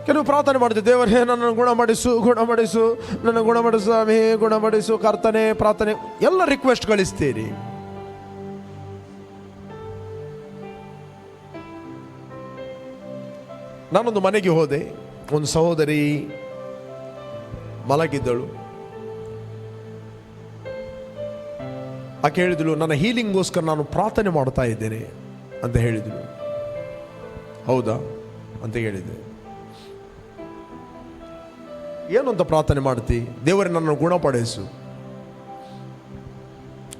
ಕೆಲವು ಪ್ರಾರ್ಥನೆ ಮಾಡ್ತೀವಿ, ದೇವರೇ ನನ್ನನ್ನು ಗುಣಮಾಡಿಸು, ಗುಣಮಾಡಿಸು, ನನ್ನ ಗುಣಮಾಡಿಸು ಸ್ವಾಮಿ, ಗುಣಮಾಡಿಸು ಕರ್ತನೆ, ಪ್ರಾರ್ಥನೆ ಎಲ್ಲ ರಿಕ್ವೆಸ್ಟ್ ಕಳಿಸ್ತೀರಿ. ನಾನೊಂದು ಮನೆಗೆ ಹೋದೆ, ಒಂದು ಸಹೋದರಿ ಮಲಗಿದ್ದಳು. ಆಕೆ ಹೇಳಿದಳು, ನನ್ನ ಹೀಲಿಂಗ್ಗೋಸ್ಕರ ನಾನು ಪ್ರಾರ್ಥನೆ ಮಾಡ್ತಾ ಇದ್ದೇನೆ ಅಂತ ಹೇಳಿದಳು. ಹೌದಾ ಅಂತ ಹೇಳಿದೆ. ಏನು ಅಂತ ಪ್ರಾರ್ಥನೆ ಮಾಡ್ತಿ? ದೇವರೇ ನನ್ನನ್ನು ಗುಣಪಡಿಸು.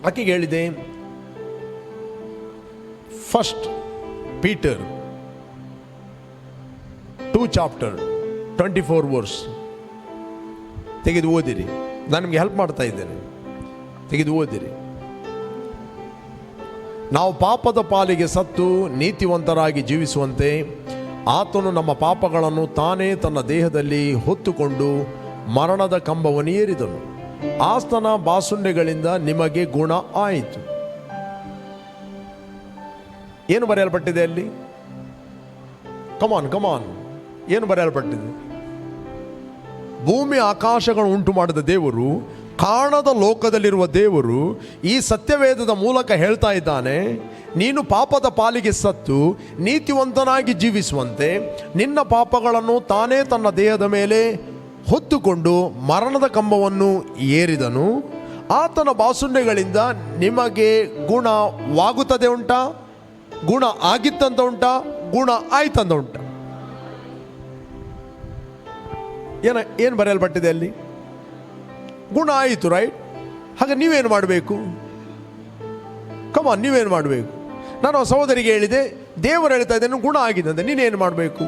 ಆಕೆಗೆ ಹೇಳಿದೆ, ಫಸ್ಟ್ ಪೀಟರ್ 2:24 ವರ್ಸ್ ತೆಗೆದು ಓದಿರಿ. ನಾನು ನಿಮಗೆ ಹೆಲ್ಪ್ ಮಾಡ್ತಾ ಇದ್ದೇನೆ, ತೆಗೆದು ಓದಿರಿ. ನಾವು ಪಾಪದ ಪಾಲಿಗೆ ಸತ್ತು ನೀತಿವಂತರಾಗಿ ಜೀವಿಸುವಂತೆ ಆತನು ನಮ್ಮ ಪಾಪಗಳನ್ನು ತಾನೇ ತನ್ನ ದೇಹದಲ್ಲಿ ಹೊತ್ತುಕೊಂಡು ಮರಣದ ಕಂಬವನ್ನು ಏರಿದನು. ಆತನ ಬಾಸುಂಡೆಗಳಿಂದ ನಿಮಗೆ ಗುಣ ಆಯಿತು. ಏನು ಬರೆಯಲ್ಪಟ್ಟಿದೆ ಅಲ್ಲಿ? ಕಮಾನ್ ಕಮಾನ್, ಏನು ಬರೆಯಲ್ಪಟ್ಟಿದೆ? ಭೂಮಿ ಆಕಾಶಗಳನ್ನು ಉಂಟು ಮಾಡಿದ ದೇವರು, ಕಾಣದ ಲೋಕದಲ್ಲಿರುವ ದೇವರು ಈ ಸತ್ಯವೇದದ ಮೂಲಕ ಹೇಳ್ತಾ ಇದ್ದಾನೆ, ನೀನು ಪಾಪದ ಪಾಲಿಗೆ ಸತ್ತು ನೀತಿವಂತನಾಗಿ ಜೀವಿಸುವಂತೆ ನಿನ್ನ ಪಾಪಗಳನ್ನು ತಾನೇ ತನ್ನ ದೇಹದ ಮೇಲೆ ಹೊತ್ತುಕೊಂಡು ಮರಣದ ಕಂಬವನ್ನು ಏರಿದನು. ಆತನ ಬಾಸುಂಡೆಗಳಿಂದ ನಿಮಗೆ ಗುಣವಾಗುತ್ತದೆ ಉಂಟಾ? ಗುಣ ಆಗಿತ್ತಂತ ಉಂಟಾ? ಗುಣ ಆಯ್ತಂತ ಉಂಟಾ? ಏನು ಬರೆಯಲ್ಪಟ್ಟಿದೆ ಅಲ್ಲಿ? ಗುಣ ಆಯಿತು, ರೈಟ್? ಹಾಗೆ ನೀವೇನು ಮಾಡಬೇಕು? ಕಮಾನ್, ನೀವೇನು ಮಾಡಬೇಕು? ನಾನು ಸಹೋದರಿಗೆ ಹೇಳಿದೆ, ದೇವರು ಹೇಳ್ತಾ ಇದ್ದೇನೆ ಗುಣ ಆಗಿದೆ ಅಂತ. ನೀನೇನು ಮಾಡಬೇಕು?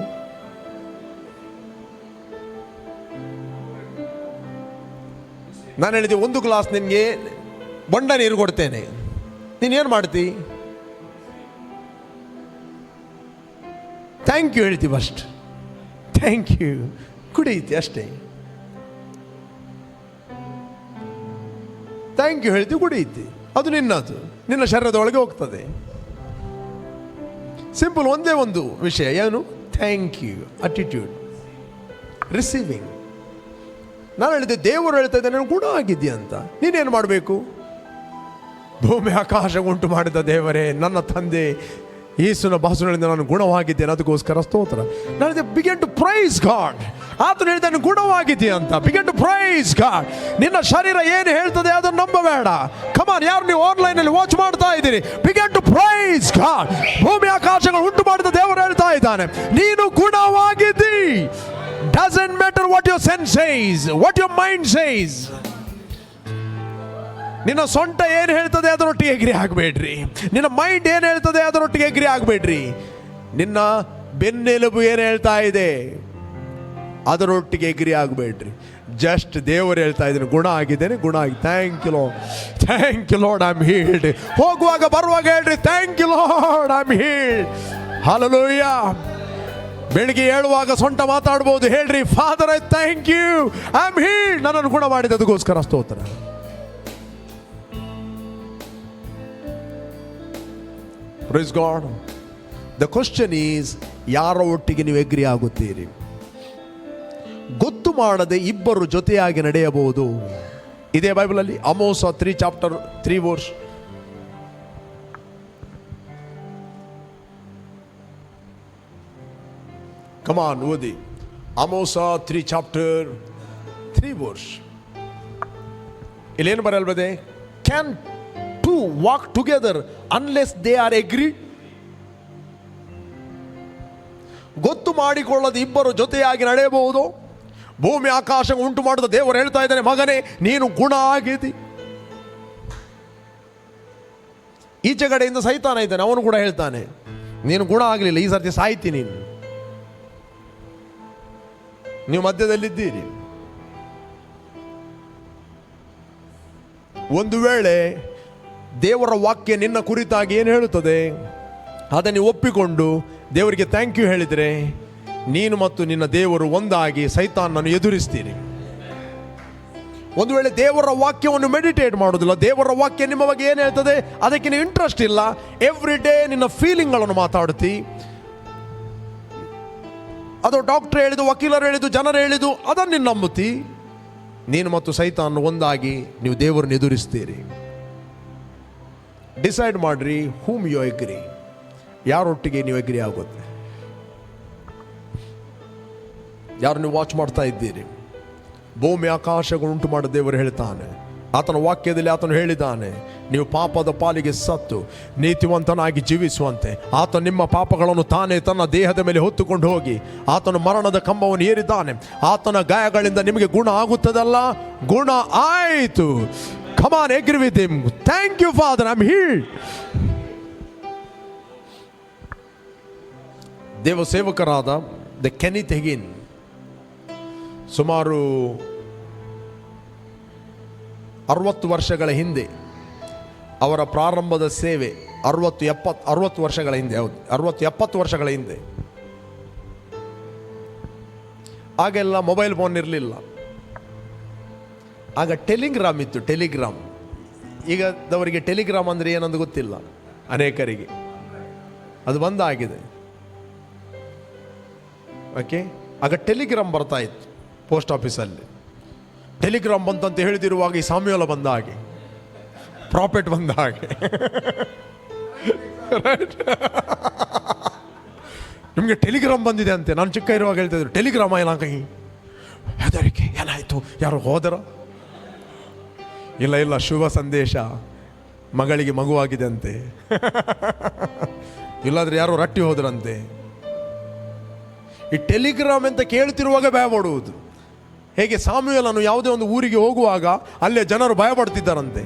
ನಾನು ಹೇಳಿದೆ, 1 ಗ್ಲಾಸ್ ನಿನಗೆ ಬೊಂಡ ನೀರು ಕೊಡ್ತೇನೆ, ನೀನೇನು ಮಾಡ್ತಿ? ಥ್ಯಾಂಕ್ ಯು ಹೇಳ್ತಿ, ಫಸ್ಟ್ ಥ್ಯಾಂಕ್ ಯು ಕುಡಿಯುತ್ತೆ ಅಷ್ಟೇ. ಥ್ಯಾಂಕ್ ಯು ಹೇಳ್ತಿ, ಕುಡಿಯುತ್ತೆ, ಅದು ನಿನ್ನದು, ನಿನ್ನ ಶರೀರದ ಒಳಗೆ ಹೋಗ್ತದೆ. ಸಿಂಪಲ್, ಒಂದೇ ಒಂದು ವಿಷಯ, ಏನು? Thank you, attitude, receiving. ನಾನು ಹೇಳಿದೆ, ದೇವರು ಹೇಳ್ತಾ ಇದ್ದೆ ನಾನು ಗುಣ ಆಗಿದ್ಯಾ ಅಂತ. ನೀನೇನು ಮಾಡಬೇಕು? ಭೂಮಿ ಆಕಾಶ ಉಂಟು ಮಾಡಿದ ದೇವರೇ, ನನ್ನ ತಂದೆ ಯೇಸುವಿನ ಬಾಸುಗಳಿಂದ ನಾನು ಗುಣವಾಗಿದ್ದೇನೆ, ಅದಕ್ಕೋಸ್ಕರ ಸ್ತೋತ್ರ. ನಾನು ಬಿಗಿನ್ ಟು ಪ್ರೈಸ್ ಗಾಡ್. ಆತನು ಹೇಳಿದ್ದಾನೆ ಗುಣವಾಗಿದೆಯಾ ಅಂತ. Begin to praise God. ನಿನ್ನ ಶರೀರ ಏನು ಹೇಳ್ತದೆ ಅದನ್ನು ನಂಬಬೇಡ. ಕಮಾನ್, ಯಾರು ನೀವು ಆನ್ಲೈನಲ್ಲಿ ವಾಚ್ ಮಾಡ್ತಾ ಇದ್ದೀರಿ, ಬಿಗಿನ್ ಟು ಪ್ರೈಸ್ ಗಾಡ್. ಭೂಮಿ ಆಕಾಶಗಳು ಉಂಟು ಮಾಡಿದ ದೇವರು ಹೇಳ್ತಾ ಇದ್ದಾನೆ, ನೀನು ಗುಣವಾಗಿದ್ದಿ. Doesn't matter what your sense says, what your mind says. ನಿನ್ನ ಸೊಂಟ ಏನು ಹೇಳ್ತದೆ ಅದರೊಟ್ಟಿಗೆ ಎಗ್ರಿ ಆಗಬೇಡ್ರಿ. ನಿನ್ನ ಮೈಂಡ್ ಏನು ಹೇಳ್ತದೆ ಅದರೊಟ್ಟಿಗೆ ಎಗ್ರಿ ಆಗಬೇಡ್ರಿ. ನಿನ್ನ ಬೆನ್ನೆಲುಬು ಏನು ಹೇಳ್ತಾ ಇದೆ ಅದರೊಟ್ಟಿಗೆ ಎಗ್ರಿ ಆಗಬೇಡ್ರಿ. ಜಸ್ಟ್ ದೇವರು ಹೇಳ್ತಾ ಇದ್ದೀನಿ ಗುಣ ಆಗಿದ್ದೇನೆ, ಗುಣ ಆಗಿ. Thank you Lord, thank you Lord, I am healed. ಹೋಗುವಾಗ ಬರುವಾಗ ಹೇಳ್ರಿ, thank you Lord, I am healed. Hallelujah. ಬೆಳಿಗ್ಗೆ ಹೇಳುವಾಗ ಸೊಂಟ ಮಾತಾಡ್ಬೋದು, ಹೇಳ್ರಿ, father I thank you, I am healed. ನನ್ನನ್ನು ಗುಣ ಮಾಡಿದ್ದಕ್ಕೋಸ್ಕರ ಸ್ತೋತ್ರ. Praise God. The question is, ಯಾರ ಒಟ್ಟಿಗೆ ನೀವು ಎಗ್ರಿ ಆಗುತ್ತೀರಿ? ಗೊತ್ತು ಮಾಡದೆ ಇಬ್ಬರು ಜೊತೆಯಾಗಿ ನಡೆಯಬಹುದು. ಇದೇ ಬೈಬಲಲ್ಲಿ ಆಮೋಸ 3 ಚಾಪ್ಟರ್ 3 ವರ್ಸ್. ಕಮಾನ್ ಓದಿ. ಆಮೋಸ 3 ಚಾಪ್ಟರ್ 3 ವರ್ಸ್. ಇಲ್ಲೇನು ಬರಲ್ಬದೆ? Can two walk together unless they are agree. ಗೊತ್ತು ಮಾಡಿಕೊಳ್ಳದೆ ಇಬ್ಬರು ಜೊತೆಯಾಗಿ ನಡೆಯಬಹುದು. ಭೂಮಿ ಆಕಾಶ ಉಂಟು ಮಾಡಿದ ದೇವರು ಹೇಳ್ತಾ ಇದ್ದಾನೆ, ಮಗನೇ ನೀನು ಗುಣ ಆಗಿದಿ. ಈಚೆ ಕಡೆಯಿಂದ ಸೈತಾನ ಇದ್ದಾನೆ, ಅವನು ಕೂಡ ಹೇಳ್ತಾನೆ ನೀನು ಗುಣ ಆಗಲಿಲ್ಲ, ಈ ಸರ್ತಿ ಸಾಯ್ತಿ ನೀನು. ನೀವು ಮಧ್ಯದಲ್ಲಿದ್ದೀರಿ. ಒಂದು ವೇಳೆ ದೇವರ ವಾಕ್ಯ ನಿನ್ನ ಕುರಿತಾಗಿ ಏನು ಹೇಳುತ್ತದೆ ಅದನ್ನು ಒಪ್ಪಿಕೊಂಡು ದೇವರಿಗೆ ಥ್ಯಾಂಕ್ ಯು ಹೇಳಿದರೆ ನೀನು ಮತ್ತು ನಿನ್ನ ದೇವರು ಒಂದಾಗಿ ಸೈತಾನನ್ನು ಎದುರಿಸ್ತೀರಿ. ಒಂದು ವೇಳೆ ದೇವರ ವಾಕ್ಯವನ್ನು ಮೆಡಿಟೇಟ್ ಮಾಡೋದಿಲ್ಲ, ದೇವರ ವಾಕ್ಯ ನಿಮ್ಮ ಬಗ್ಗೆ ಏನು ಹೇಳ್ತದೆ ಅದಕ್ಕೆ ನೀವು ಇಂಟ್ರೆಸ್ಟ್ ಇಲ್ಲ, ಎವ್ರಿ ಡೇ ನಿನ್ನ ಫೀಲಿಂಗ್ಗಳನ್ನು ಮಾತಾಡ್ತಿ, ಅದು ಡಾಕ್ಟರ್ ಹೇಳಿದು, ವಕೀಲರು ಹೇಳಿದು, ಜನರು ಹೇಳಿದು ಅದನ್ನು ನೀನು ನಂಬುತ್ತಿ, ನೀನು ಮತ್ತು ಸೈತಾನ್ ಒಂದಾಗಿ ನೀವು ದೇವರನ್ನು ಎದುರಿಸ್ತೀರಿ. ಡಿಸೈಡ್ ಮಾಡ್ರಿ ಹೂಮ್ ಯು ಅಗ್ರಿ, ಯಾರೊಟ್ಟಿಗೆ ನೀವು ಅಗ್ರಿ ಆಗುತ್ತೆ, ಯಾರು ನೀವು ವಾಚ್ ಮಾಡ್ತಾ ಇದ್ದೀರಿ. ಭೂಮಿ ಆಕಾಶಗಳು ಉಂಟು ಮಾಡಿದ ದೇವರು ಹೇಳ್ತಾನೆ, ಆತನ ವಾಕ್ಯದಲ್ಲಿ ಆತನು ಹೇಳಿದ್ದಾನೆ, ನೀವು ಪಾಪದ ಪಾಲಿಗೆ ಸತ್ತು ನೀತಿವಂತನಾಗಿ ಜೀವಿಸುವಂತೆ ಆತ ನಿಮ್ಮ ಪಾಪಗಳನ್ನು ತಾನೇ ತನ್ನ ದೇಹದ ಮೇಲೆ ಹೊತ್ತುಕೊಂಡು ಹೋಗಿ ಆತನು ಮರಣದ ಕಂಬವನ್ನು ಏರಿದ್ದಾನೆ. ಆತನ ಗಾಯಗಳಿಂದ ನಿಮಗೆ ಗುಣ ಆಗುತ್ತದಲ್ಲ, ಗುಣ ಆಯಿತು. Come on, agree with him. Thank you, Father, I'm healed. ದೇವ ಸೇವಕರಾದ ದ ಕೆನಿತ್ ಹೆಗಿನ್ ಸುಮಾರು 60 ವರ್ಷಗಳ ಹಿಂದೆ, ಅವರ ಪ್ರಾರಂಭದ ಸೇವೆ 60 ವರ್ಷಗಳ ಹಿಂದೆ, ಹೌದು 60-70 ವರ್ಷಗಳ ಹಿಂದೆ. ಆಗೆಲ್ಲ ಮೊಬೈಲ್ ಫೋನ್ ಇರಲಿಲ್ಲ, ಆಗ ಟೆಲಿಗ್ರಾಮ್ ಇತ್ತು. ಟೆಲಿಗ್ರಾಮ್, ಈಗದವರಿಗೆ ಟೆಲಿಗ್ರಾಮ್ ಅಂದರೆ ಏನಂದು ಗೊತ್ತಿಲ್ಲ ಅನೇಕರಿಗೆ, ಅದು ಬಂದಾಗಿದೆ. ಓಕೆ, ಆಗ ಟೆಲಿಗ್ರಾಮ್ ಬರ್ತಾ ಇತ್ತು ಪೋಸ್ಟ್ ಆಫೀಸಲ್ಲಿ. ಟೆಲಿಗ್ರಾಮ್ ಬಂತಂತ ಹೇಳಿದಿರುವಾಗ ಈ ಸಾಮ್ಯುಯೇಲ ಬಂದ ಹಾಗೆ, ಪ್ರಾಫೆಟ್ ಬಂದ ಹಾಗೆ. ನಿಮಗೆ ಟೆಲಿಗ್ರಾಮ್ ಬಂದಿದೆ ಅಂತೆ. ನಾನು ಚಿಕ್ಕ ಇರುವಾಗ ಹೇಳ್ತಿದ್ರು ಟೆಲಿಗ್ರಾಮ್ ಏನಾಗಿ ಹೆದರಿಕೆ, ಏನಾಯಿತು, ಯಾರು ಹೋದರ? ಇಲ್ಲ ಶುಭ ಸಂದೇಶ, ಮಗಳಿಗೆ ಮಗುವಾಗಿದೆ ಅಂತೆ. ಇಲ್ಲಾಂದ್ರೆ ಯಾರೋ ರಟ್ಟಿ ಹೋದ್ರಂತೆ. ಈ ಟೆಲಿಗ್ರಾಮ್ ಅಂತ ಕೇಳ್ತಿರುವಾಗ ಭಯ ಪಡುವುದು. ಹೇಗೆ ಸಾಮ್ಯುಯೇಲನು ಯಾವುದೇ ಒಂದು ಊರಿಗೆ ಹೋಗುವಾಗ ಅಲ್ಲೇ ಜನರು ಭಯ ಪಡ್ತಿದ್ದಾರಂತೆ.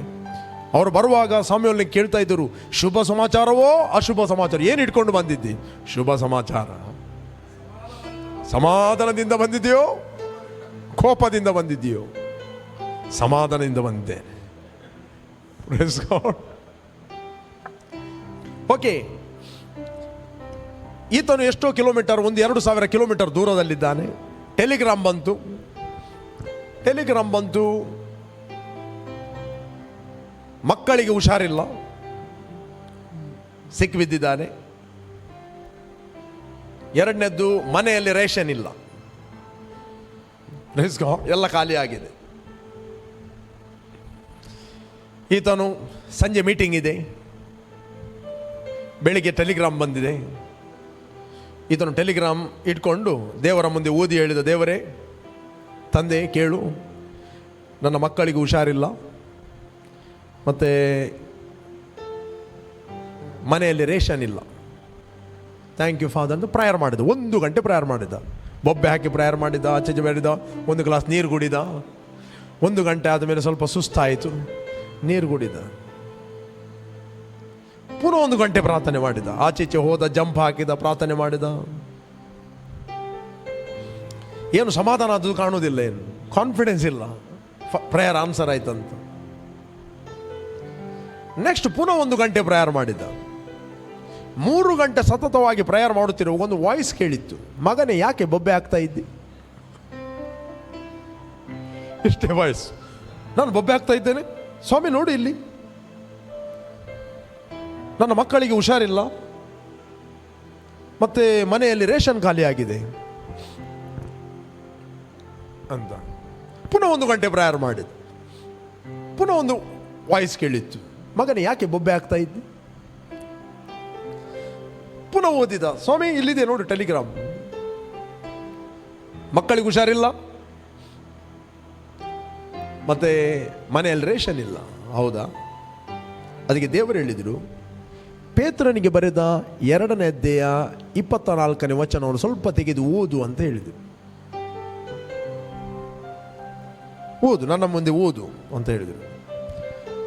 ಅವರು ಬರುವಾಗ ಸಾಮ್ಯುಯೇಲನಿಗೆ ಕೇಳ್ತಾ ಇದ್ದರು, ಶುಭ ಸಮಾಚಾರವೋ ಅಶುಭ ಸಮಾಚಾರ? ಏನು ಇಟ್ಕೊಂಡು ಬಂದಿದ್ದಿ? ಶುಭ ಸಮಾಚಾರ. ಸಮಾಧಾನದಿಂದ ಬಂದಿದೆಯೋ ಕೋಪದಿಂದ ಬಂದಿದೆಯೋ? ಸಮಾಧಾನದಿಂದ ಬಂದಿದ್ದೇನೆ. ಓಕೆ, ಈತನು ಎಷ್ಟೋ ಕಿಲೋಮೀಟರ್, 1-2 ಸಾವಿರ ಕಿಲೋಮೀಟರ್ ದೂರದಲ್ಲಿದ್ದಾನೆ. ಟೆಲಿಗ್ರಾಮ್ ಬಂತು, ಮಕ್ಕಳಿಗೆ ಹುಷಾರಿಲ್ಲ, ಸಿಕ್ಕಿಬಿದ್ದಿದ್ದಾನೆ. ಎರಡನೇದ್ದು, ಮನೆಯಲ್ಲಿ ರೇಷನ್ ಇಲ್ಲ, ಎಲ್ಲ ಖಾಲಿ ಆಗಿದೆ. ಈತನು ಸಂಜೆ ಮೀಟಿಂಗ್ ಇದೆ, ಬೆಳಿಗ್ಗೆ ಟೆಲಿಗ್ರಾಮ್ ಬಂದಿದೆ. ಈತನು ಟೆಲಿಗ್ರಾಮ್ ಇಟ್ಕೊಂಡು ದೇವರ ಮುಂದೆ ಓದಿ ಹೇಳಿದ, ದೇವರೇ ತಂದೆ ಕೇಳು, ನನ್ನ ಮಕ್ಕಳಿಗೆ ಹುಷಾರಿಲ್ಲ, ಮತ್ತು ಮನೆಯಲ್ಲಿ ರೇಷನ್ ಇಲ್ಲ. ಥ್ಯಾಂಕ್ ಯು ಫಾದರ್ ಅಂತ ಪ್ರೇಯರ್ ಮಾಡಿದ. 1 ಗಂಟೆ ಪ್ರೇಯರ್ ಮಾಡಿದ, ಬೊಬ್ಬೆ ಹಾಕಿ ಪ್ರೇಯರ್ ಮಾಡಿದ, ಆಚೆ ಮಾಡಿದ, 1 ಗ್ಲಾಸ್ ನೀರು ಕುಡಿದ. 1 ಗಂಟೆ ಆದಮೇಲೆ ಸ್ವಲ್ಪ ಸುಸ್ತಾಯಿತು, ನೀರು ಕುಡಿದ. ಪುನಃ 1 ಗಂಟೆ ಪ್ರಾರ್ಥನೆ ಮಾಡಿದ, ಆಚೀಚೆ ಹೋದ, ಜಂಪ್ ಹಾಕಿದ, ಪ್ರಾರ್ಥನೆ ಮಾಡಿದ. ಏನು ಸಮಾಧಾನ ಅದು ಕಾಣುವುದಿಲ್ಲ, ಏನು ಕಾನ್ಫಿಡೆನ್ಸ್ ಇಲ್ಲ, ಪ್ರೇಯರ್ ಆನ್ಸರ್ ಆಯ್ತಂತ. ನೆಕ್ಸ್ಟ್ ಪುನಃ 1 ಗಂಟೆ ಪ್ರೇಯರ್ ಮಾಡಿದ. 3 ಗಂಟೆ ಸತತವಾಗಿ ಪ್ರೇಯರ್ ಮಾಡುತ್ತಿರುವ ಒಂದು ವಾಯ್ಸ್ ಕೇಳಿತ್ತು, ಮಗನೇ ಯಾಕೆ ಬೊಬ್ಬೆ ಆಗ್ತಾ ಇದ್ದಿ? ಇಷ್ಟೇ ವಾಯ್ಸ್, ನಾನು ಬೊಬ್ಬೆ ಆಗ್ತಾ ಇದ್ದೇನೆ ಸ್ವಾಮಿ, ನೋಡಿ ಇಲ್ಲಿ ನನ್ನ ಮಕ್ಕಳಿಗೆ ಹುಷಾರಿಲ್ಲ, ಮತ್ತೆ ಮನೆಯಲ್ಲಿ ರೇಷನ್ ಖಾಲಿ ಆಗಿದೆ. ಅಂತ. ಪುನಃ 1 ಗಂಟೆ ಪ್ರೇಯರ್ ಮಾಡಿದ್ದು. ಪುನಃ ಒಂದು ವಾಯ್ಸ್ ಕೇಳಿತ್ತು, ಮಗನೇ ಯಾಕೆ ಬೊಬ್ಬೆ ಆಗ್ತಾ ಇದ್ದಿ? ಪುನಃ ಓದಿದ, ಸ್ವಾಮಿ ಇಲ್ಲಿದೆ ನೋಡಿ ಟೆಲಿಗ್ರಾಮ್, ಮಕ್ಕಳಿಗೆ ಹುಷಾರಿಲ್ಲ, ಮತ್ತೆ ಮನೆಯಲ್ಲಿ ರೇಷನ್ ಇಲ್ಲ. ಹೌದಾ? ಅದಕ್ಕೆ ದೇವರು ಹೇಳಿದರು, ಪೇತ್ರನಿಗೆ ಬರೆದ 2ನೇ ಅಧ್ಯಾಯ 24ನೇ ವಚನವನ್ನು ಸ್ವಲ್ಪ ತೆಗೆದು ಓದು ಅಂತ ಹೇಳಿದರು. ಓದು, ನನ್ನ ಮುಂದೆ ಓದು ಅಂತ ಹೇಳಿದರು.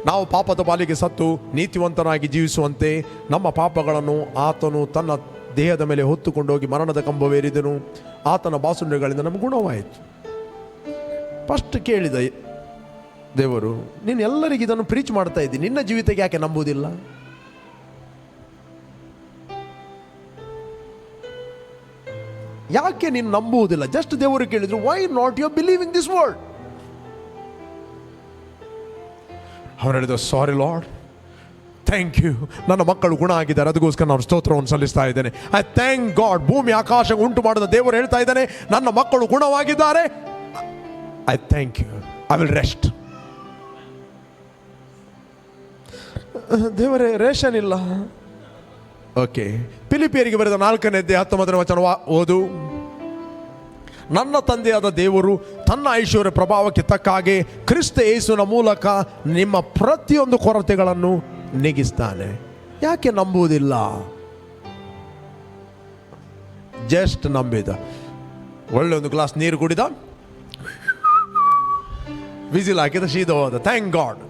ನಾವು ಪಾಪದ ಪಾಲಿಗೆ ಸತ್ತು ನೀತಿವಂತನಾಗಿ ಜೀವಿಸುವಂತೆ ನಮ್ಮ ಪಾಪಗಳನ್ನು ಆತನು ತನ್ನ ದೇಹದ ಮೇಲೆ ಹೊತ್ತುಕೊಂಡೋಗಿ ಮರಣದ ಕಂಬವೇರಿದನು. ಆತನ ಬಾಸುಂಡೆಗಳಿಂದ ನಮಗೆ ಗುಣವಾಯಿತು. ಫಸ್ಟ್ ಕೇಳಿದ ದೇವರು, ನೀನು ಎಲ್ಲರಿಗೆ ಇದನ್ನು ಪ್ರೀಚ್ ಮಾಡ್ತಾ ಇದ್ದೀನಿ, ನಿನ್ನ ಜೀವಿತಕ್ಕೆ ಯಾಕೆ ನಂಬುವುದಿಲ್ಲ? ಯಾಕೆ ನೀನು ನಂಬುವುದಿಲ್ಲ? ಜಸ್ಟ್ ದೇವರು ಕೇಳಿದ್ರು, why not you believing this word? ಅವ್ರು ಹೇಳಿದ್ರು, ಸಾರಿ ಲಾರ್ಡ್, ಥ್ಯಾಂಕ್ ಯು, ನನ್ನ ಮಕ್ಕಳು ಗುಣ ಆಗಿದ್ದಾರೆ, ಅದಕ್ಕೋಸ್ಕರ ನಾನು ಸ್ತೋತ್ರವನ್ನು ಸಲ್ಲಿಸ್ತಾ ಇದ್ದೇನೆ. I thank God. ಭೂಮಿ ಆಕಾಶ ಉಂಟು ಮಾಡಿದ ದೇವರು ಹೇಳ್ತಾ ಇದ್ದಾನೆ, ನನ್ನ ಮಕ್ಕಳು ಗುಣವಾಗಿದ್ದಾರೆ. I thank you, I will rest. ದೇವರೇ ರೇಷನ್ ಇಲ್ಲ. ಓಕೆ, ಫಿಲಿಪಿಯರಿಗೆ ಬರೆದ 4ನೇ ಅಧ್ಯಾಯ 19ನೇ ವಚನ ಓದು. ನನ್ನ ತಂದೆಯಾದ ದೇವರು ತನ್ನ ಐಶ್ವರ್ಯ ಪ್ರಭಾವಕ್ಕೆ ತಕ್ಕ ಹಾಗೆ ಕ್ರಿಸ್ತ ಯೇಸುವಿನ ಮೂಲಕ ನಿಮ್ಮ ಪ್ರತಿಯೊಂದು ಕೊರತೆಗಳನ್ನು ನೀಗಿಸ್ತಾನೆ. ಯಾಕೆ ನಂಬುವುದಿಲ್ಲ? ಜಸ್ಟ್ ನಂಬಿದ. ಒಳ್ಳೆ ಒಂದು ಗ್ಲಾಸ್ ನೀರು ಕುಡಿದ, ವಿಸಿಲ್ ಹಾಕಿದ, ಸೀದಾ ಹೋದ. ಥ್ಯಾಂಕ್ ಗಾಡ್,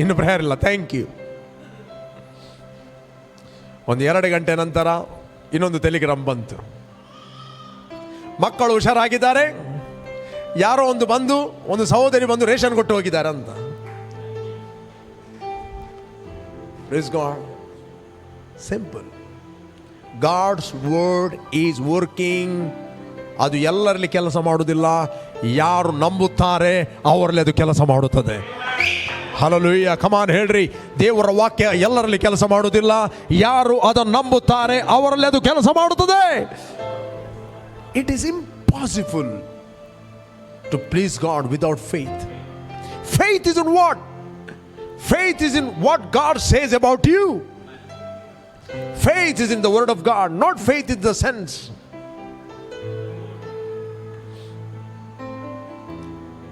ಇನ್ನು ಪ್ರೇಯರ್ ಇಲ್ಲ, ಥ್ಯಾಂಕ್ ಯು. ಒಂದು 2 ಗಂಟೆ ನಂತರ ಇನ್ನೊಂದು ಟೆಲಿಗ್ರಾಮ್ ಬಂತು, ಮಕ್ಕಳು ಹುಷಾರಾಗಿದ್ದಾರೆ, ಯಾರೋ ಒಂದು ಸಹೋದರಿ ಬಂದು ರೇಷನ್ ಕೊಟ್ಟು ಹೋಗಿದ್ದಾರೆ ಅಂತ. Praise God. Simple. God's word is working. ಅದು ಎಲ್ಲರಲ್ಲಿ ಕೆಲಸ ಮಾಡುವುದಿಲ್ಲ, ಯಾರು ನಂಬುತ್ತಾರೆ ಅವರಲ್ಲಿ ಅದು ಕೆಲಸ ಮಾಡುತ್ತದೆ. ಹಲ್ಲೆಲೂಯಾ, ಕಮಾನ್ ಹೇಳ್ರಿ. ದೇವರ ವಾಕ್ಯ ಎಲ್ಲರಲ್ಲಿ ಕೆಲಸ ಮಾಡುವುದಿಲ್ಲ, ಯಾರು ಅದನ್ನು ನಂಬುತ್ತಾರೆ ಅವರಲ್ಲಿ ಅದು ಕೆಲಸ ಮಾಡುತ್ತದೆ. It is impossible to please God without faith. Faith is in what? Faith is in what God says about you. Faith is in the word of God, not faith in the sense.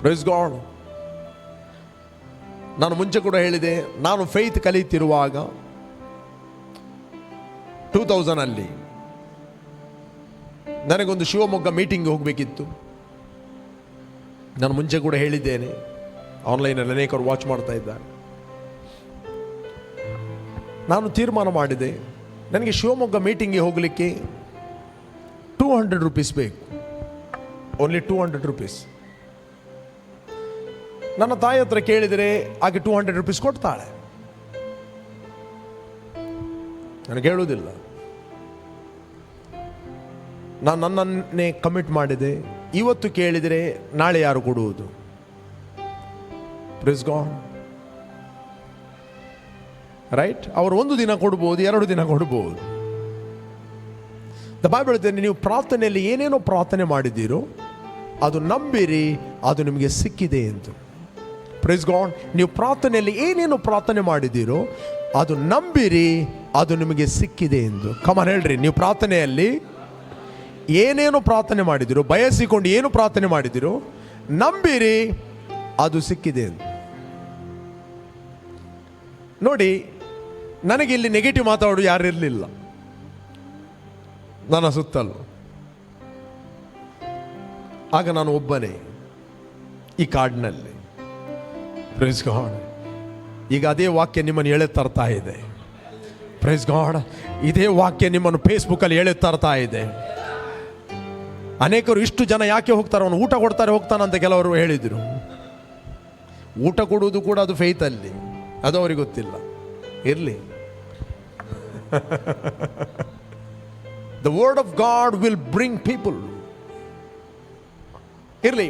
Praise God. ನಾನು ಮುಂಚೆ ಕೂಡ ಹೇಳಿದೆ, ನಾನು ಫೇತ್ ಕಲಿತಿರುವಾಗ 2000 ಅಲ್ಲಿ ನನಗೊಂದು ಶಿವಮೊಗ್ಗ ಮೀಟಿಂಗ್ ಹೋಗಬೇಕಿತ್ತು. ನಾನು ಮುಂಚೆ ಕೂಡ ಹೇಳಿದ್ದೇನೆ, ಆನ್ಲೈನಲ್ಲಿ ಅನೇಕರು ವಾಚ್ ಮಾಡ್ತಾ ಇದ್ದಾರೆ. ನಾನು ತೀರ್ಮಾನ ಮಾಡಿದೆ, ನನಗೆ ಶಿವಮೊಗ್ಗ ಮೀಟಿಂಗ್ಗೆ ಹೋಗಲಿಕ್ಕೆ 200 ರೂಪೀಸ್ ಬೇಕು, ಓನ್ಲಿ 200 ರೂಪೀಸ್. ನನ್ನ ತಾಯಿ ಹತ್ರ ಕೇಳಿದರೆ ಆಕೆ 200 ರೂಪೀಸ್ ಕೊಡ್ತಾಳೆ, ನನಗೆ ಹೇಳುವುದಿಲ್ಲ. ನಾನು ನನ್ನನ್ನೇ ಕಮಿಟ್ ಮಾಡಿದೆ, ಇವತ್ತು ಕೇಳಿದರೆ ನಾಳೆ ಯಾರು ಕೊಡುವುದು? Praise God. ರೈಟ್? ಅವರು 1 ದಿನ ಕೊಡ್ಬೋದು, 2 ದಿನ ಕೊಡ್ಬೋದು. ದ ಬೈಬಲ್ ಹೇಳ್ತೇನೆ, ನೀವು ಪ್ರಾರ್ಥನೆಯಲ್ಲಿ ಏನೇನೋ ಪ್ರಾರ್ಥನೆ ಮಾಡಿದ್ದೀರೋ ಅದು ನಂಬಿರಿ, ಅದು ನಿಮಗೆ ಸಿಕ್ಕಿದೆ ಎಂದು. Praise God. ನೀವು ಪ್ರಾರ್ಥನೆಯಲ್ಲಿ ಏನೇನೋ ಪ್ರಾರ್ಥನೆ ಮಾಡಿದ್ದೀರೋ ಅದು ನಂಬಿರಿ, ಅದು ನಿಮಗೆ ಸಿಕ್ಕಿದೆ ಎಂದು. ಕಮಾನ್ ಹೇಳ್ರಿ. ನೀವು ಪ್ರಾರ್ಥನೆಯಲ್ಲಿ ಏನೇನು ಪ್ರಾರ್ಥನೆ ಮಾಡಿದಿರೋ, ಬಯಸಿಕೊಂಡು ಏನು ಪ್ರಾರ್ಥನೆ ಮಾಡಿದಿರೋ ನಂಬಿರಿ, ಅದು ಸಿಕ್ಕಿದೆ ಎಂದು. ನೋಡಿ, ನನಗೆ ಇಲ್ಲಿ ನೆಗೆಟಿವ್ ಮಾತಾಡೋದು ಯಾರು ಇರಲಿಲ್ಲ ನನ್ನ ಸುತ್ತಲೂ. ಆಗ ನಾನು ಒಬ್ಬನೇ ಈ ಕಾಡಿನಲ್ಲಿ. Praise God. ಈಗ ಅದೇ ವಾಕ್ಯ ನಿಮ್ಮನ್ನು ಎಳೆ ತರ್ತಾ ಇದೆ. Praise God. ಇದೇ ವಾಕ್ಯ ನಿಮ್ಮನ್ನು ಫೇಸ್ಬುಕ್ಕಲ್ಲಿ ಎಳೆ ತರ್ತಾ ಇದೆ. ಅನೇಕರು ಇಷ್ಟು ಜನ ಯಾಕೆ ಹೋಗ್ತಾರೆ, ಅವನು ಊಟ ಕೊಡ್ತಾರೆ ಹೋಗ್ತಾನಂತ ಕೆಲವರು ಹೇಳಿದರು. ಊಟ ಕೊಡುವುದು ಕೂಡ ಅದು ಫೇತಲ್ಲಿ, ಅದು ಅವ್ರಿಗೆ ಗೊತ್ತಿಲ್ಲ. ಇರಲಿ. The word of God will bring people. ಇರಲಿ.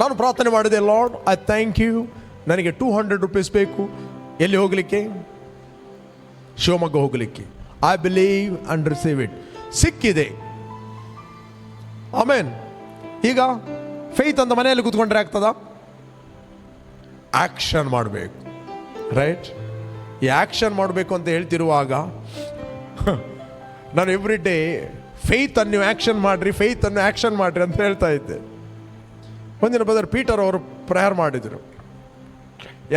ನಾನು ಪ್ರಾರ್ಥನೆ ಮಾಡಿದೆ, ಲಾರ್ಡ್ ಐ ಥ್ಯಾಂಕ್ ಯು, ನನಗೆ 200 ರೂಪೀಸ್ ಬೇಕು. ಎಲ್ಲಿ ಹೋಗಲಿಕ್ಕೆ? ಶಿವಮೊಗ್ಗ ಹೋಗಲಿಕ್ಕೆ. I believe and receive it. ಸಿಕ್ಕಿದೆ. ಆಮೇನ್. ಈಗ ಫೇತ್ ಅಂತ ಮನೆಯಲ್ಲಿ ಕೂತ್ಕೊಂಡ್ರೆ ಆಗ್ತದ? ಆಕ್ಷನ್ ಮಾಡಬೇಕು, ರೈಟ್? ಈ ಆಕ್ಷನ್ ಮಾಡಬೇಕು ಅಂತ ಹೇಳ್ತಿರುವಾಗ ನಾನು ಎವ್ರಿ ಡೇ ಫೇತ್ ಅನ್ನು ಆಕ್ಷನ್ ಮಾಡ್ರಿ, ಫೇತ್ ಅನ್ನು ಆಕ್ಷನ್ ಮಾಡ್ರಿ ಅಂತ ಹೇಳ್ತಾ ಇದ್ದೆ. ಒಂದಿನ ಬ್ರದರ್ ಪೀಟರ್ ಅವರು ಪ್ರೇಯರ್ ಮಾಡಿದರು,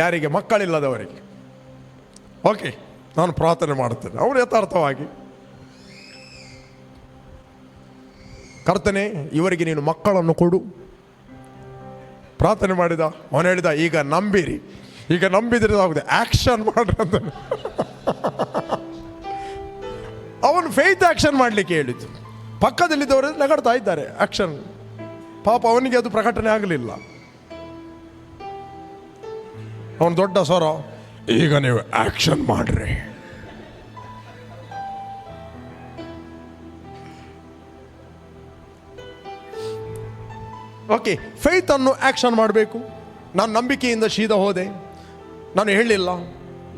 ಯಾರಿಗೆ ಮಕ್ಕಳಿಲ್ಲದವರಿಗೆ. ಓಕೆ, ನಾನು ಪ್ರಾರ್ಥನೆ ಮಾಡುತ್ತೇನೆ. ಅವನು ಯಥಾರ್ಥವಾಗಿ, ಕರ್ತನೆ ಇವರಿಗೆ ನೀನು ಮಕ್ಕಳನ್ನು ಕೊಡು ಪ್ರಾರ್ಥನೆ ಮಾಡಿದ. ಅವನು ಹೇಳಿದ, ಈಗ ನಂಬಿರಿ, ಈಗ ನಂಬಿದ್ರೆ ಆಗುದೆ, ಆಕ್ಷನ್ ಮಾಡ್ರಿ ಅಂತ. ಅವನು ಫೇತ್ ಆಕ್ಷನ್ ಮಾಡಲಿಕ್ಕೆ ಹೇಳಿದ್ದು. ಪಕ್ಕದಲ್ಲಿದ್ದವರು ನಗಾಡ್ತಾ ಇದ್ದಾರೆ, ಆಕ್ಷನ್. ಪಾಪ ಅವನಿಗೆ ಅದು ಪ್ರಕಟಣೆ ಆಗಲಿಲ್ಲ. ಅವನು ದೊಡ್ಡ ಸ್ವರ, ಈಗ ನೀವು ಆಕ್ಷನ್ ಮಾಡ್ರಿ. ಓಕೆ, ಫೇತ್ ಅನ್ನು ಆಕ್ಷನ್ ಮಾಡಬೇಕು. ನಾನು ನಂಬಿಕೆಯಿಂದ ಸೀದಾ ಹೋದೆ. ನಾನು ಹೇಳಿಲ್ಲ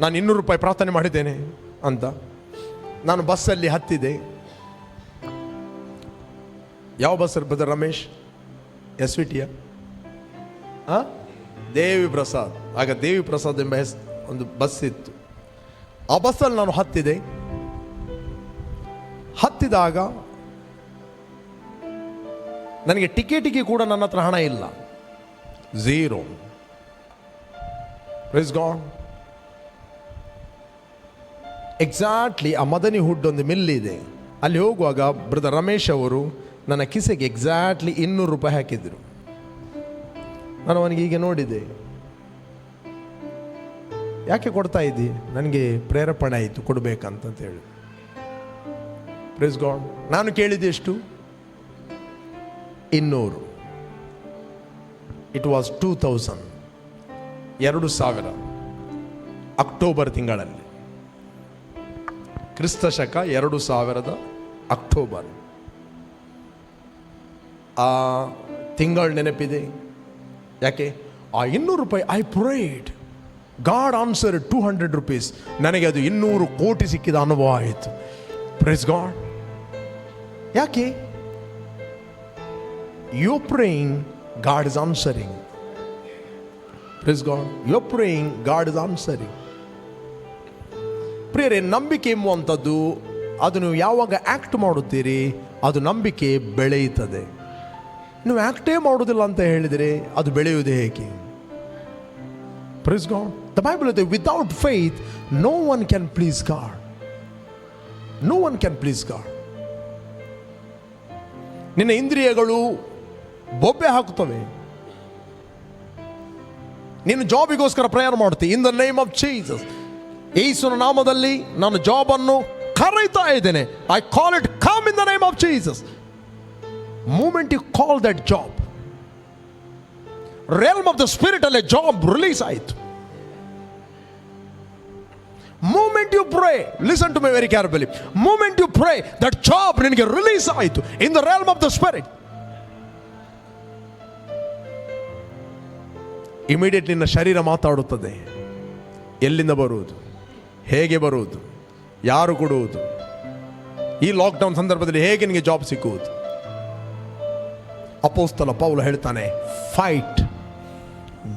ನಾನು 200 ರೂಪಾಯಿ ಪ್ರಾರ್ಥನೆ ಮಾಡಿದ್ದೇನೆ ಅಂತ. ನಾನು ಬಸ್ಸಲ್ಲಿ ಹತ್ತಿದೆ. ಯಾವ ಬಸ್ಸಲ್ಲಿ ಬ್ರದರ್ ರಮೇಶ್? SVTಯ? ದೇವಿ ಪ್ರಸಾದ್. ಆಗ ದೇವಿ ಪ್ರಸಾದ್ ಎಂಬ ಒಂದು ಬಸ್ ಇತ್ತು. ಆ ಬಸ್ಸಲ್ಲಿ ನಾನು ಹತ್ತಿದೆ. ಹತ್ತಿದಾಗ ನನಗೆ ಟಿಕೆಟಿಗೆ ಕೂಡ ನನ್ನ ಹತ್ರ ಹಣ ಇಲ್ಲ, ಝೀರೋ. Praise God. ಎಕ್ಸಾಕ್ಟ್ಲಿ ಆ ಮದನಿ ಹುಡ್ ಒಂದು ಮಿಲ್ ಇದೆ, ಅಲ್ಲಿ ಹೋಗುವಾಗ ಬ್ರದರ್ ರಮೇಶ್ ಅವರು ನನ್ನ ಕಿಸೆಗೆ ಎಕ್ಸಾಕ್ಟ್ಲಿ 200 ರೂಪಾಯಿ ಹಾಕಿದ್ರು. ನಾನು ಅವನಿಗೆ ಹೀಗೆ ನೋಡಿದೆ, ಯಾಕೆ ಕೊಡ್ತಾ ಇದ್ದಿ? ನನಗೆ ಪ್ರೇರೇಪಣೆ ಆಯಿತು ಕೊಡಬೇಕಂತ ಹೇಳಿ. Praise God. ನಾನು ಕೇಳಿದೆ ಎಷ್ಟು? 200. ಇಟ್ ವಾಸ್ 2000, 2000 ಅಕ್ಟೋಬರ್ ತಿಂಗಳಲ್ಲಿ, ಕ್ರಿಸ್ತ ಶಕ 2000 ಅಕ್ಟೋಬರ್. ಆ ತಿಂಗಳು ನೆನಪಿದೆ. ಯಾಕೆ? ಆ 200 ರೂಪಾಯಿ I pride, god answer 200 rupees. ನನಗೆ ಅದು 200 ಕೋಟಿ ಸಿಕ್ಕಿದ ಅನುಭವ ಆಯಿತು. Praise God. ಯಾಕೆ? You're praying, God is answering. Praise God. You're praying, God is answering. ಪ್ರಿಯರೇ, ನಂಬಿಕೆ ಎಂಬುವಂಥದ್ದು ಅದು ನೀವು ಯಾವಾಗ ಆ್ಯಕ್ಟ್ ಮಾಡುತ್ತೀರಿ ಅದು ನಂಬಿಕೆ ಬೆಳೆಯುತ್ತದೆ. ನೀವು ಆ್ಯಕ್ಟೇ ಮಾಡೋದಿಲ್ಲ ಅಂತ ಹೇಳಿದರೆ ಅದು ಬೆಳೆಯುವುದೇ ಹೇಗೆ? Praise God. The Bible says, without faith, no one can please God. No one can please God. ನಿನ್ನ ಇಂದ್ರಿಯಗಳು ಬೊಬ್ಬೆ ಹಾಕುತ್ತವೆ. ನೀನು ಜಾಬಿಗೋಸ್ಕರ ಪ್ರೇಯರ್ ಮಾಡ್ತೀವಿ. In the name of Jesus, ಯೇಸುವಿನ ನಾಮದಲ್ಲಿ ನಾನು ಜಾಬನ್ನು ಕರೆಯುತ್ತಾ ಇದ್ದೇನೆ. I call it come in the name of Jesus. Moment you call that job, realm of the spirit ಅಲ್ಲಿ ಜಾಬ್ ರಿಲೀಸ್ ಆಯಿತು. Moment you pray, listen to my very carefully, moment you pray that job ನಿನಗೆ ರಿಲೀಸ್ ಆಯಿತು in the realm of the spirit. Immediately ನಿನ್ನ ಶರೀರ ಮಾತಾಡುತ್ತದೆ. ಎಲ್ಲಿಂದ ಬರುವುದು, ಹೇಗೆ ಬರುವುದು, ಯಾರು ಕೊಡುವುದು, ಈ ಲಾಕ್ಡೌನ್ ಸಂದರ್ಭದಲ್ಲಿ ಹೇಗೆ ನಿನಗೆ ಜಾಬ್ ಸಿಕ್ಕುವುದು. ಅಪೋಸ್ತಲ ಪೌಲ ಹೇಳ್ತಾನೆ, fight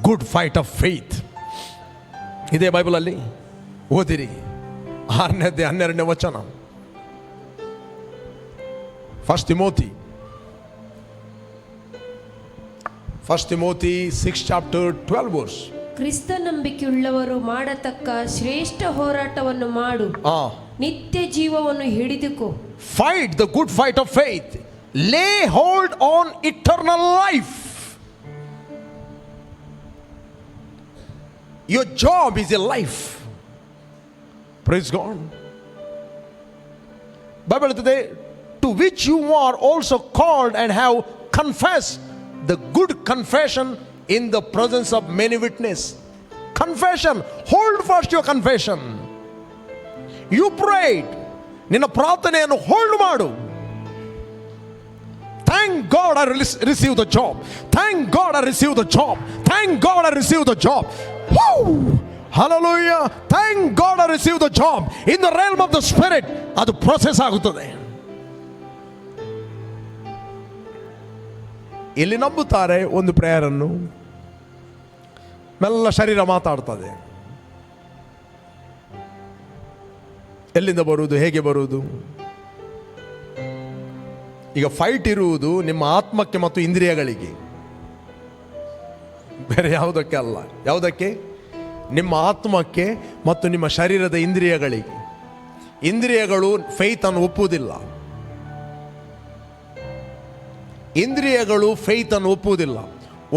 good fight of faith. ಇದೇ ಬೈಬಲಲ್ಲಿ ಓದಿರಿ, 6ನೇ 12ನೇ ವಚನ. First Timothy 6 chapter 12 verse. ಕ್ರಿಸ್ತ ನಂಬಿಕೆಯುಳ್ಳವರು ಮಾಡತಕ್ಕ ಶ್ರೇಷ್ಠ ಹೋರಾಟವನ್ನು ಮಾಡು, ನಿತ್ಯ ಜೀವವನ್ನು ಹಿಡಿದುಕೋ. Fight the good fight of faith. Lay hold on eternal life. Your job is a life. Praise God. Bible today, to which you are also called and have confessed the good confession in the presence of many witnesses. Confession. Hold fast your confession. You prayed. ನಿನ್ನ ಪ್ರಾರ್ಥನೆಯನ್ನು ಹೋಲ್ಡ್ ಮಾಡು. Thank God I received the job. Thank God I received the job. Thank God I received the job. Woo! Hallelujah. Thank God I received the job. In the realm of the spirit, ಅದು process ಆಗುತ್ತದೆ. ಇಲ್ಲಿ ನಂಬುತ್ತಾರೆ ಒಂದು ಪ್ರೇಯರನ್ನು, ಮೆಲ್ಲ ಶರೀರ ಮಾತಾಡ್ತದೆ. ಎಲ್ಲಿಂದ ಬರುವುದು, ಹೇಗೆ ಬರುವುದು? ಈಗ ಫೈಟ್ ಇರುವುದು ನಿಮ್ಮ ಆತ್ಮಕ್ಕೆ ಮತ್ತು ಇಂದ್ರಿಯಗಳಿಗೆ, ಬೇರೆ ಯಾವುದಕ್ಕೆ ಅಲ್ಲ. ಯಾವುದಕ್ಕೆ? ನಿಮ್ಮ ಆತ್ಮಕ್ಕೆ ಮತ್ತು ನಿಮ್ಮ ಶರೀರದ ಇಂದ್ರಿಯಗಳಿಗೆ. ಇಂದ್ರಿಯಗಳು ಫೇತ್ ಅನ್ನು ಒಪ್ಪುವುದಿಲ್ಲ. ಇಂದ್ರಿಯಗಳು ಫೇತ್ ಅನ್ನು ಒಪ್ಪುವುದಿಲ್ಲ.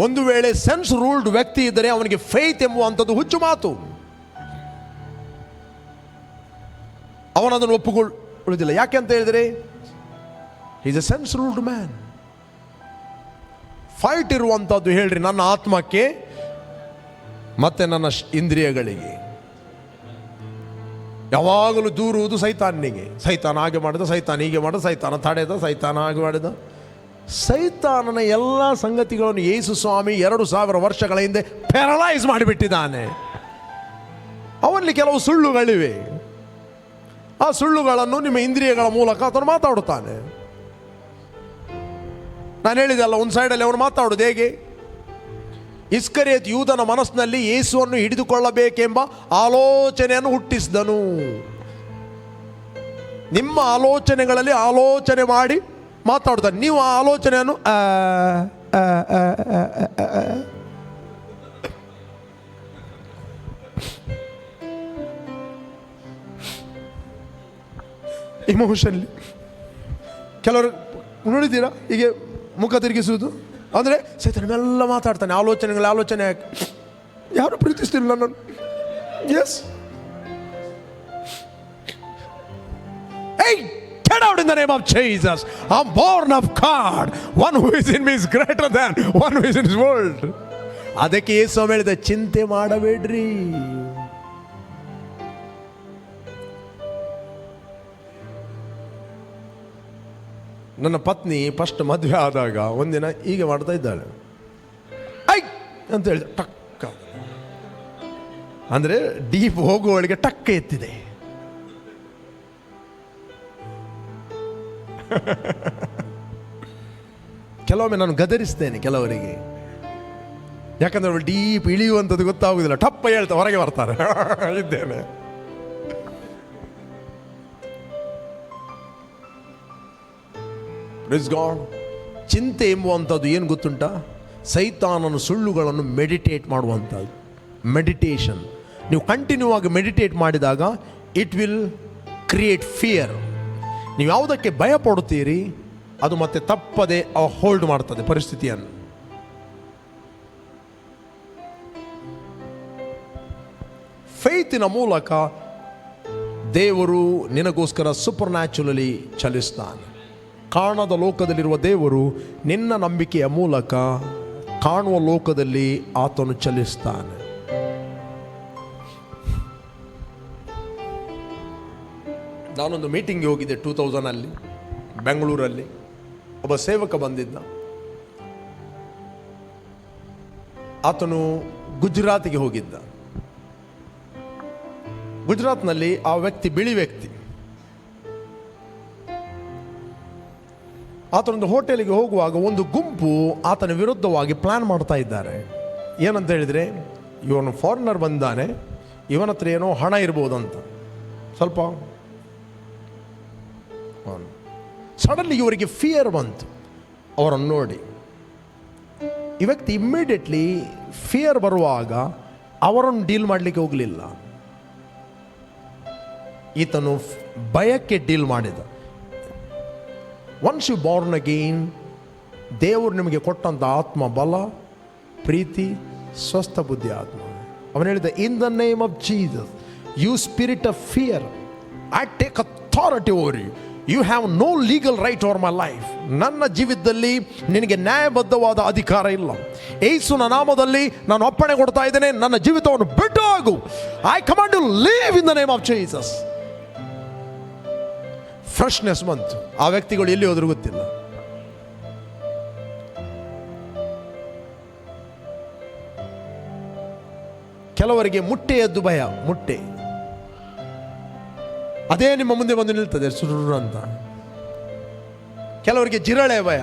ಒಂದು ವೇಳೆ ಸೆನ್ಸ್ ರೂಲ್ಡ್ ವ್ಯಕ್ತಿ ಇದ್ದರೆ ಅವನಿಗೆ ಫೇತ್ ಎಂಬುವಂಥದ್ದು ಹುಚ್ಚು ಮಾತು. ಅವನದನ್ನು ಒಪ್ಪುಕೊಳ್ಳುವುದಿಲ್ಲ. ಯಾಕೆ ಅಂತ ಹೇಳಿದರೆ is A sense ruled man. Fight ಇರುವಂಥದ್ದು ಹೇಳ್ರಿ ನನ್ನ ಆತ್ಮಕ್ಕೆ ಮತ್ತೆ ನನ್ನ ಇಂದ್ರಿಯಗಳಿಗೆ. ಯಾವಾಗಲೂ ದೂರುವುದು ಸೈತಾನಿಗೆ. ಸೈತಾನ ಹಾಗೆ ಮಾಡಿದ, ಸೈತಾನ ಹೀಗೆ ಮಾಡಿದ, ಸೈತಾನ ತಡೆದ, ಸೈತಾನ ಹಾಗೆ ಮಾಡಿದ. ಸೈತಾನನ ಎಲ್ಲ ಸಂಗತಿಗಳನ್ನು ಯೇಸು ಸ್ವಾಮಿ 2000 ವರ್ಷಗಳ ಹಿಂದೆ ಪ್ಯಾರಲೈಸ್ ಮಾಡಿಬಿಟ್ಟಿದ್ದಾನೆ. ಅವನಲ್ಲಿ ಕೆಲವು ಸುಳ್ಳುಗಳಿವೆ. ಆ ಸುಳ್ಳುಗಳನ್ನು ನಿಮ್ಮ ಇಂದ್ರಿಯಗಳ ಮೂಲಕ ಆತನು ಮಾತಾಡುತ್ತಾನೆ. ನಾನು ಹೇಳಿದೆಲ್ಲ, ಒಂದು ಸೈಡಲ್ಲಿ ಅವನು ಮಾತಾಡೋದು ಹೇಗೆ? ಇಸ್ಕರಿಯೋತ್ ಯೂದನ ಮನಸ್ಸಿನಲ್ಲಿ ಯೇಸುವನ್ನು ಹಿಡಿದುಕೊಳ್ಳಬೇಕೆಂಬ ಆಲೋಚನೆಯನ್ನು ಹುಟ್ಟಿಸಿದನು. ನಿಮ್ಮ ಆಲೋಚನೆಗಳಲ್ಲಿ ಆಲೋಚನೆ ಮಾಡಿ ಮಾತಾಡ್ತಾನೆ. ನೀವು ಆ ಆಲೋಚನೆಯನ್ನು ಇಮೋಷನ್ಲಿ ಕೆಲವರು ನೋಡಿದ್ದೀರಾ ಹೀಗೆ ಮುಖ ತಿರುಗಿಸುವುದು ಅಂದರೆ ಸೈತಾನ ಮೆಲ್ಲ ಮಾತಾಡ್ತಾನೆ. ಆಲೋಚನೆ ಯಾರು ಪ್ರೀತಿಸ್ತಿಲ್ಲ ನನ್ನನ್ನು. Yes, get out in the name of Jesus. I'm born of God. One who is in me is greater than one who is in this world. ಅದಕ್ಕೆ ಯೇಸು ಹೇಳಿದ, ಚಿಂತೆ ಮಾಡಬೇಡ್ರಿ. ನನ್ನ ಪತ್ನಿ ಫಸ್ಟ್ ಮದುವೆ ಆದಾಗ ಒಂದಿನ ಹೀಗೆ ಮಾಡ್ತಾ ಇದ್ದಾಳೆ. ಐ ಅಂತ ಹೇಳಿದ, ಟಕ್ಕ ಅಂದರೆ ಡೀಪ್ ಹೋಗುವವಳಿಗೆ ಟಕ್ಕ ಎತ್ತಿದೆ. ಕೆಲವೊಮ್ಮೆ ನಾನು ಗದರಿಸ್ತೇನೆ ಕೆಲವರಿಗೆ, ಯಾಕಂದ್ರೆ ಅವಳು ಡೀಪ್ ಇಳಿಯುವಂಥದ್ದು ಗೊತ್ತಾಗುವುದಿಲ್ಲ. ಟಪ್ಪ ಹೇಳ್ತಾ ಹೊರಗೆ ಬರ್ತಾರೆ. ಇದ್ದೇನೆ. ಚಿಂತೆ ಎಂಬುವಂಥದ್ದು ಏನು ಗೊತ್ತುಂಟ? ಸೈತಾನನ ಸುಳ್ಳುಗಳನ್ನು ಮೆಡಿಟೇಟ್ ಮಾಡುವಂಥದ್ದು. ಮೆಡಿಟೇಷನ್ ನೀವು ಕಂಟಿನ್ಯೂ ಆಗಿ ಮೆಡಿಟೇಟ್ ಮಾಡಿದಾಗ ಇಟ್ ವಿಲ್ ಕ್ರಿಯೇಟ್ ಫಿಯರ್. ನೀವು ಯಾವುದಕ್ಕೆ ಭಯ ಪಡುತ್ತೀರಿ ಅದು ಮತ್ತೆ ತಪ್ಪದೆ ಹೋಲ್ಡ್ ಮಾಡ್ತದೆ ಪರಿಸ್ಥಿತಿಯನ್ನು. ಫೇತಿನ ಮೂಲಕ ದೇವರು ನಿನಗೋಸ್ಕರ ಸೂಪರ್ ನ್ಯಾಚುರಲಿ ಚಲಿಸ್ತಾನೆ. ಕಾಣದ ಲೋಕದಲ್ಲಿರುವ ದೇವರು ನಿನ್ನ ನಂಬಿಕೆಯ ಮೂಲಕ ಕಾಣುವ ಲೋಕದಲ್ಲಿ ಆತನು ಚಲಿಸ್ತಾನೆ. ನಾನೊಂದು ಮೀಟಿಂಗ್ಗೆ ಹೋಗಿದ್ದೆ 2000 ಬೆಂಗಳೂರಲ್ಲಿ. ಒಬ್ಬ ಸೇವಕ ಬಂದಿದ್ದ. ಆತನು ಗುಜರಾತಿಗೆ ಹೋಗಿದ್ದ. ಗುಜರಾತ್ನಲ್ಲಿ ಆ ವ್ಯಕ್ತಿ ಬಿಳಿ ವ್ಯಕ್ತಿ. ಆತನೊಂದು ಹೋಟೆಲಿಗೆ ಹೋಗುವಾಗ ಒಂದು ಗುಂಪು ಆತನ ವಿರುದ್ಧವಾಗಿ ಪ್ಲಾನ್ ಮಾಡ್ತಾ ಇದ್ದಾರೆ. ಏನಂತ ಹೇಳಿದರೆ, ಇವನು ಫಾರಿನರ್ ಬಂದಾನೆ, ಇವನ ಹತ್ರ ಏನೋ ಹಣ ಇರ್ಬೋದಂತ. ಸ್ವಲ್ಪ ಸಡನ್ಲಿ ಇವರಿಗೆ ಫಿಯರ್ ಬಂತು ಅವರನ್ನು ನೋಡಿ. ಈ ವ್ಯಕ್ತಿ ಇಮ್ಮಿಡಿಯೇಟ್ಲಿ ಫಿಯರ್ ಬರುವಾಗ ಅವರನ್ನು ಡೀಲ್ ಮಾಡಲಿಕ್ಕೆ ಹೋಗಲಿಲ್ಲ. ಈತನು ಭಯಕ್ಕೆ ಡೀಲ್ ಮಾಡಿದ. ಒನ್ಸ್ ಯು ಬಾರ್ನ್ ಅಗೇನ್, ದೇವರು ನಿಮಗೆ ಕೊಟ್ಟಂಥ ಆತ್ಮ ಬಲ, ಪ್ರೀತಿ, ಸ್ವಸ್ಥ ಬುದ್ಧಿ ಆತ್ಮ. ಅವನು ಹೇಳಿದ, in the name of Jesus you spirit of fear, I take authority over you. You have no legal right over my life. ನನ್ನ ಜೀವಿತದಲ್ಲಿ ನಿನಗೆ ನ್ಯಾಯಬದ್ಧವಾದ ಅಧಿಕಾರ ಇಲ್ಲ. ಯೇಸುವಿನ ನಾಮದಲ್ಲಿ ನಾನು ಅಪ್ಪಣೆ ಕೊಡ್ತಾ ಇದ್ದೇನೆ, ನನ್ನ ಜೀವಿತವನ್ನು ಬಿಟ್ಟು ಹೋಗು. I command you leave in the name of Jesus. Freshness ಬಂತು. ಆ ವ್ಯಕ್ತಿಗಳು ಎಲ್ಲಿ ಹೋದ್ರು ಗೊತ್ತಿಲ್ಲ. ಕೆಲವರಿಗೆ ಮುಟ್ಟೆಯದ್ದು ಭಯ. ಮುಟ್ಟೆ ಅದೇ ನಿಮ್ಮ ಮುಂದೆ ಬಂದು ನಿಲ್ತದೆ ಸುರು ಅಂತ. ಕೆಲವರಿಗೆ ಜಿರಳೆ ಭಯ.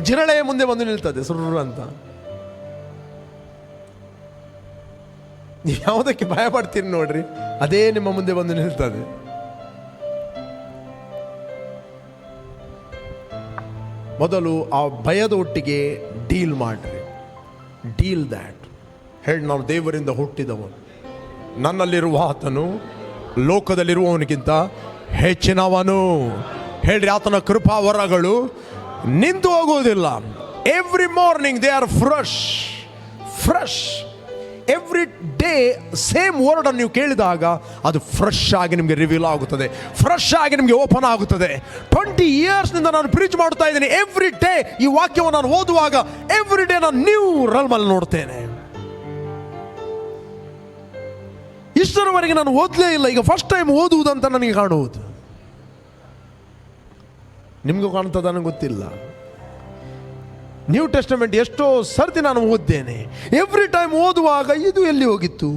ಜಿರಳೆ ಮುಂದೆ ಬಂದು ನಿಲ್ತದೆ ಸುರ್ರು ಅಂತ. ನೀವು ಯಾವುದಕ್ಕೆ ಭಯ ಪಡ್ತೀರಿ ನೋಡ್ರಿ, ಅದೇ ನಿಮ್ಮ ಮುಂದೆ ಬಂದು ನಿಲ್ತದೆ. ಮೊದಲು ಆ ಭಯದ ಒಟ್ಟಿಗೆ ಡೀಲ್ ಮಾಡ್ರಿ. Deal that. ಹೇಳಿ, ನಾವು ದೇವರಿಂದ ಹುಟ್ಟಿದವನು, ನನ್ನಲ್ಲಿರುವ ಆತನು ಲೋಕದಲ್ಲಿರುವವನಿಗಿಂತ ಹೆಚ್ಚಿನವನು. ಹೇಳ್ರಿ, ಆತನ ಕೃಪಾ ವರಗಳು ನಿಂತು ಹೋಗುವುದಿಲ್ಲ. Every morning they R fresh. Every day same word ಅನ್ನು ನೀವು ಕೇಳಿದಾಗ ಅದು ಫ್ರೆಶ್ ಆಗಿ ನಿಮಗೆ ರಿವೀಲ್ ಆಗುತ್ತದೆ, ಫ್ರೆಶ್ ಆಗಿ ನಿಮಗೆ ಓಪನ್ ಆಗುತ್ತದೆ. 20 ಇಯರ್ಸ್ನಿಂದ ನಾನು ಪ್ರೀಚ್ ಮಾಡ್ತಾ ಇದ್ದೀನಿ. ಎವ್ರಿ ಡೇ ಈ ವಾಕ್ಯವನ್ನು ನಾನು ಓದುವಾಗ ಎವ್ರಿ ಡೇ ನಾನು ನ್ಯೂ ರಲ್ಮಲ್ಲಿ ನೋಡ್ತೇನೆ. ಇಷ್ಟರವರೆಗೆ ನಾನು ಓದಲೇ ಇಲ್ಲ, ಈಗ ಫಸ್ಟ್ ಟೈಮ್ ಓದುವುದಂತ ನನಗೆ ಕಾಣುವುದು. ನಿಮಗೂ ಕಾಣ್ತದ ನನಗೆ ಗೊತ್ತಿಲ್ಲ. ನ್ಯೂ ಟೆಸ್ಟಮೆಂಟ್ ಎಷ್ಟೋ ಸರ್ತಿ ನಾನು ಓದ್ದೇನೆ. ಎವ್ರಿ ಟೈಮ್ ಓದುವಾಗ ಇದು ಎಲ್ಲಿ ಹೋಗಿತ್ತು?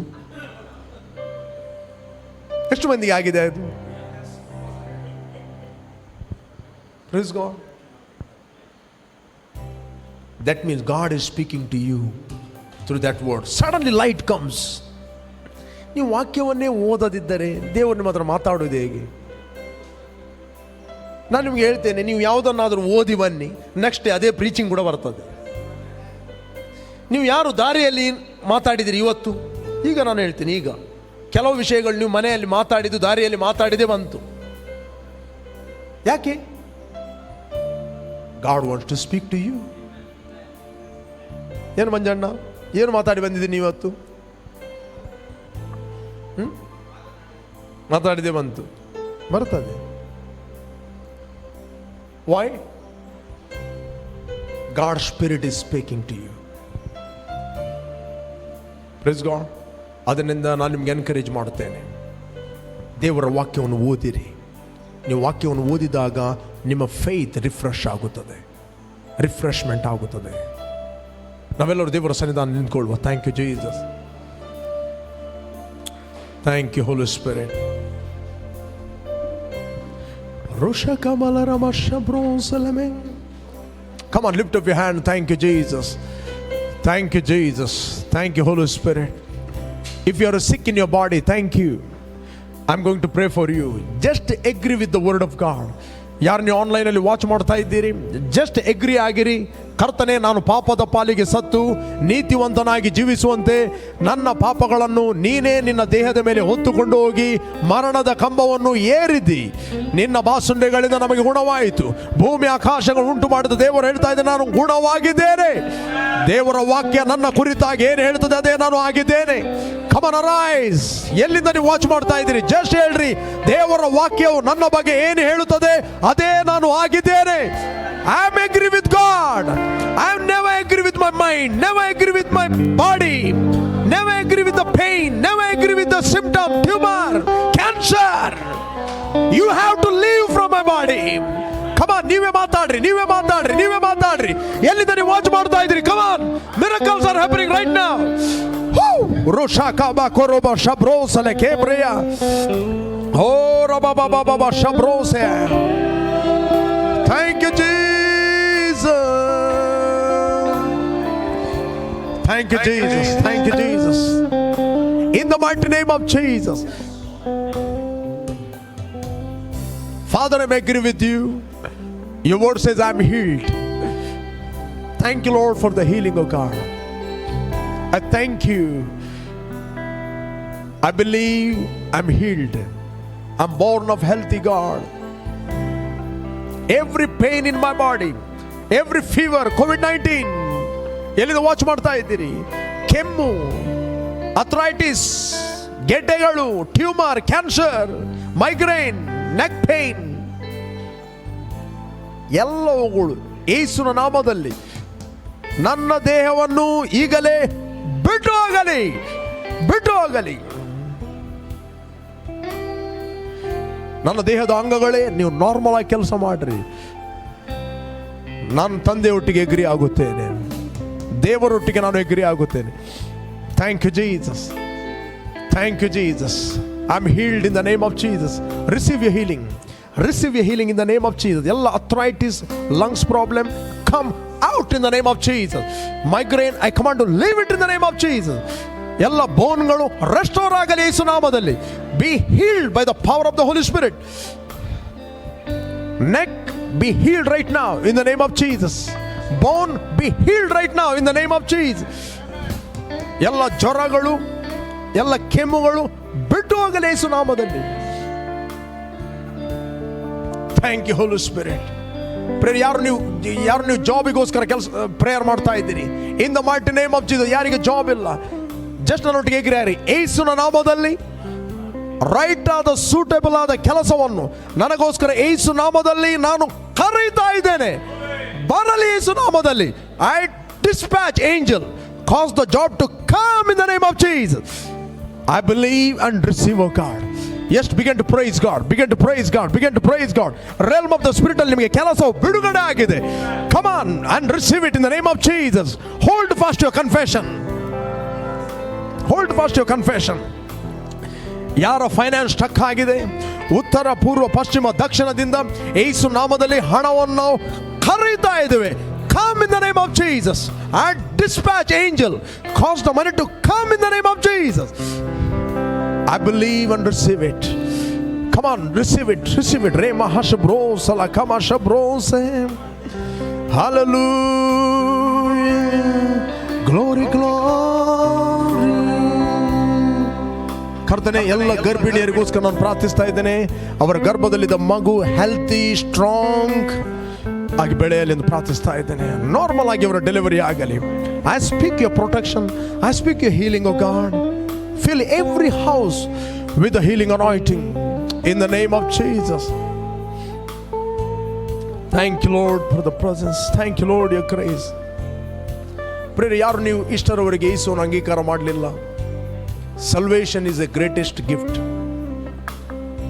ಎಷ್ಟು ಮಂದಿಗೆ ಆಗಿದೆ ಅದು? Praise God. That means God is speaking to you through that word. Suddenly light comes. ನೀವು ವಾಕ್ಯವನ್ನೇ ಓದದಿದ್ದರೆ ದೇವರು ನಿಮ್ಮ ಹತ್ರ ಮಾತಾಡೋದು ಹೇಗೆ? ನಾನು ನಿಮ್ಗೆ ಹೇಳ್ತೇನೆ, ನೀವು ಯಾವುದನ್ನಾದರೂ ಓದಿ ಬನ್ನಿ, ನೆಕ್ಸ್ಟ್ ಡೇ ಅದೇ ಪ್ರೀಚಿಂಗ್ ಕೂಡ ಬರ್ತದೆ. ನೀವು ಯಾರು ದಾರಿಯಲ್ಲಿ ಮಾತಾಡಿದಿರಿ ಇವತ್ತು? ಈಗ ನಾನು ಹೇಳ್ತೀನಿ, ಈಗ ಕೆಲವು ವಿಷಯಗಳು ನೀವು ಮನೆಯಲ್ಲಿ ಮಾತಾಡಿದ್ದು ದಾರಿಯಲ್ಲಿ ಮಾತಾಡಿದೇ ಬಂತು. ಯಾಕೆ? God wants to speak to you. ಏನು ಮಂಜಣ್ಣ, ಏನು ಮಾತಾಡಿ ಬಂದಿದ್ದೀನಿ ಇವತ್ತು? ಮಾತಾಡಿದೆ ಬಂತು, ಬರ್ತದೆ. Why? God's Spirit is speaking to you. Praise God. ಅದರಿಂದ ನಾನು ನಿಮ್ಗೆ ಎನ್ಕರೇಜ್ ಮಾಡುತ್ತೇನೆ, ದೇವರ ವಾಕ್ಯವನ್ನು ಓದಿರಿ. ನೀವು ವಾಕ್ಯವನ್ನು ಓದಿದಾಗ ನಿಮ್ಮ ಫೇತ್ ರಿಫ್ರೆಶ್ ಆಗುತ್ತದೆ, ರಿಫ್ರೆಶ್ಮೆಂಟ್ ಆಗುತ್ತದೆ. ನಾವೆಲ್ಲರೂ ದೇವರ ಸನ್ನಿಧಾನ ನಿಂತ್ಕೊಳ್ಳುವ. Thank you Jesus. Thank you Holy Spirit. Come on, lift up your hand. Thank you, Jesus. Thank you, Jesus. Thank you, Holy Spirit. If you are sick in your body, thank you. I'm going to pray for you. Just agree with the word of God. ಯಾರು ನೀವು ಆನ್ಲೈನಲ್ಲಿ ವಾಚ್ ಮಾಡ್ತಾ ಇದ್ದೀರಿ, ಜಸ್ಟ್ ಎಗ್ರಿ ಆಗಿರಿ. ಕರ್ತನೆ, ನಾನು ಪಾಪದ ಪಾಲಿಗೆ ಸತ್ತು ನೀತಿವಂತನಾಗಿ ಜೀವಿಸುವಂತೆ ನನ್ನ ಪಾಪಗಳನ್ನು ನೀನೇ ನಿನ್ನ ದೇಹದ ಮೇಲೆ ಹೊತ್ತುಕೊಂಡು ಹೋಗಿ ಮರಣದ ಕಂಬವನ್ನು ಏರಿದಿ. ನಿನ್ನ ಬಾಸುಂಡೆಗಳಿಂದ ನಮಗೆ ಗುಣವಾಯಿತು. ಭೂಮಿ ಆಕಾಶಗಳು ಉಂಟು ಮಾಡಿದ ದೇವರು ಹೇಳ್ತಾ ಇದ್ದೆ, ನಾನು ಗುಣವಾಗಿದ್ದೇನೆ. ದೇವರ ವಾಕ್ಯ ನನ್ನ ಕುರಿತಾಗಿ ಏನು ಹೇಳ್ತದೆ ಅದೇ ನಾನು ಆಗಿದ್ದೇನೆ. Come on, arise. ಎಲ್ಲಿಂದ ನೀವು ವಾಚ್ ಮಾಡ್ತಾ ಇದ್ದೀರಿ, ಜಸ್ಟ್ ಹೇಳ್ರಿ, ದೇವರ ವಾಕ್ಯವು ನನ್ನ ಬಗ್ಗೆ ಏನು ಹೇಳುತ್ತದೆ ಅದೇ ನಾನು ಆಗಿದ್ದೇನೆ. I am agree with God. I am never agree with my mind, never agree with my body, never agree with the pain, never agree with the symptom, tumor, cancer. You have to leave from my body. Come on, ನೀವೇ ಮಾತಾಡ್ರಿ, ನೀವೇ ಮಾತಾಡ್ರಿ, ನೀವೇ ಮಾತಾಡ್ರಿ. ಎಲ್ಲಿಂದ ನೀವು ವಾಚ್ ಮಾಡ್ತಾ ಇದ್ದೀರಿ? Come on, miracles are happening right now. Roshakaba koroba shabrosale kebreya. Oh, rababa shabrose. Thank you, Jesus. Thank you, Jesus. Thank you, Jesus. In the mighty name of Jesus. Father, I agree with you. Your word says I'm healed. Thank you, Lord, for the healing of God. I thank you. I believe I'm healed. I'm born of healthy God. Every pain in my body, every fever, COVID-19, ಎಲ್ಲಿಂದ ವಾಚ್ ಮಾಡ್ತಾ ಇದ್ದೀರಿ? ಕೆಮ್ಮು, ಅಥ್ರೈಟಿಸ್, ಗೆಡ್ಡೆಗಳು, tumour, cancer, migraine, neck pain, ಎಲ್ಲವುಗಳು ಯೇಸುವಿನ ನಾಮದಲ್ಲಿ ನನ್ನ ದೇಹವನ್ನು ಈಗಲೇ ಬಿಟ್ಟು ಹೋಗಲಿ, ಬಿಟ್ಟು ಹೋಗಲಿ. ನನ್ನ ದೇಹದ ಅಂಗಗಳೇ, ನೀವು ನಾರ್ಮಲ್ ಆಗಿ ಕೆಲಸ ಮಾಡ್ರಿ. ನಾನು ತಂದೆಯೊಟ್ಟಿಗೆ ಎಗ್ರಿ ಆಗುತ್ತೇನೆ, ದೇವರೊಟ್ಟಿಗೆ ನಾನು ಎಗ್ರಿ ಆಗುತ್ತೇನೆ. Thank you Jesus. Thank you Jesus. I am healed in the name of Jesus. Receive your healing. Receive your healing in the name of Jesus. All arthritis, lungs problem, come out in the name of Jesus. Migraine, I command to leave it in the name of Jesus. ಎಲ್ಲ ಬೋನ್ಗಳು ರೆಸ್ಟೋರ್ ಆಗಲಿ ಯೇಸು ನಾಮದಲ್ಲಿ. Be healed by the power of the Holy Spirit. Neck, be healed right now in the name of Jesus. Bone, be healed right now in the name of Jesus. ಎಲ್ಲ ಜ್ವರಗಳು, ಎಲ್ಲ ಕೆಮ್ಮುಗಳು ಬಿಟ್ಟು ಹೋಗಲಿ ಯೇಸು ನಾಮದಲ್ಲಿ. Thank you Holy Spirit. Prayer ಯಾರು ನೀವು ಜಾಬಿಗೋಸ್ಕರ ಪ್ರೇಯರ್ ಮಾಡ್ತಾ ಇದ್ದೀರಿ, in the mighty name of Jesus. ಯಾರಿಗೆ ಜಾಬ್ ಇಲ್ಲ, ಜಸ್ಟ್ ನನ್ನೊಟ್ಟಿಗೆ ಹೇಗಿರಿ, ಯೇಸುವಿನ ನಾಮದಲ್ಲಿ ರೈಟ್ ಆದ ಸೂಟೇಬಲ್ ಆದ ಕೆಲಸವನ್ನು ನನಗೋಸ್ಕರ ಯೇಸು ನಾಮದಲ್ಲಿ ನಾನು ಕರೀತಾ ಇದ್ದೇನೆ. ಬರಲಿ ಯೇಸು ನಾಮದಲ್ಲಿ. I dispatch angel, cause the job to come in the name of Jesus. I believe and receive, oh God. Yes, begin to praise God, begin to praise God, begin to praise God. Realm of the spirit ಅಲ್ಲಿ ನಿಮಗೆ ಕೆಲಸವು ಬಿಡುಗಡೆ ಆಗಿದೆ. Come on and receive it in the name of Jesus. Hold fast your confession. Hold fast your confession. ಯಾರ ಫೈನಾನ್ಸ್ ಸ್ಟಕ್ ಆಗಿದೆ, ಉತ್ತರ ಪೂರ್ವ ಪಶ್ಚಿಮ ದಕ್ಷಿಣದಿಂದ ಯೇಸು ನಾಮದಲ್ಲಿ ಹಣವನ್ನು ನಾವು ಕರೀತಾ ಇದ್ದೇವೆ. Come in the name of Jesus. I dispatch angel, cause the money to come in the name of Jesus. I believe and receive it. Come on, receive it, receive it. Rema hashabro salakama shabro se. Hallelujah. Glory, glory. ಕರ್ತನೇ, ಎಲ್ಲ ಗರ್ಭಿಣಿಯರಿಗೋಸ್ಕರ ನಾನು ಪ್ರಾರ್ಥಿಸ್ತಾ ಇದ್ದೇನೆ. ಅವರ ಗರ್ಭದಲ್ಲಿದ್ದ ಮಗು ಹೆಲ್ತಿ ಸ್ಟ್ರಾಂಗ್ ಆಗಿ ಬೆಳೆಯಲಿ ಎಂದು ಪ್ರಾರ್ಥಿಸ್ತಾ ಇದ್ದೇನೆ. ನಾರ್ಮಲ್ ಆಗಿ ಅವರ ಡೆಲಿವರಿ ಆಗಲಿ. I speak your protection, I speak your healing, O God. Fill every house with the healing anointing in the name of Jesus. Thank you, Lord, for the presence. Thank you, Lord, your grace. Prayer ಯಾರು ನೀವು ಇಷ್ಟರವರೆಗೆ ಯೇಸುವನ್ನು ಅಂಗೀಕಾರ ಮಾಡಲಿಲ್ಲ, salvation is the greatest gift.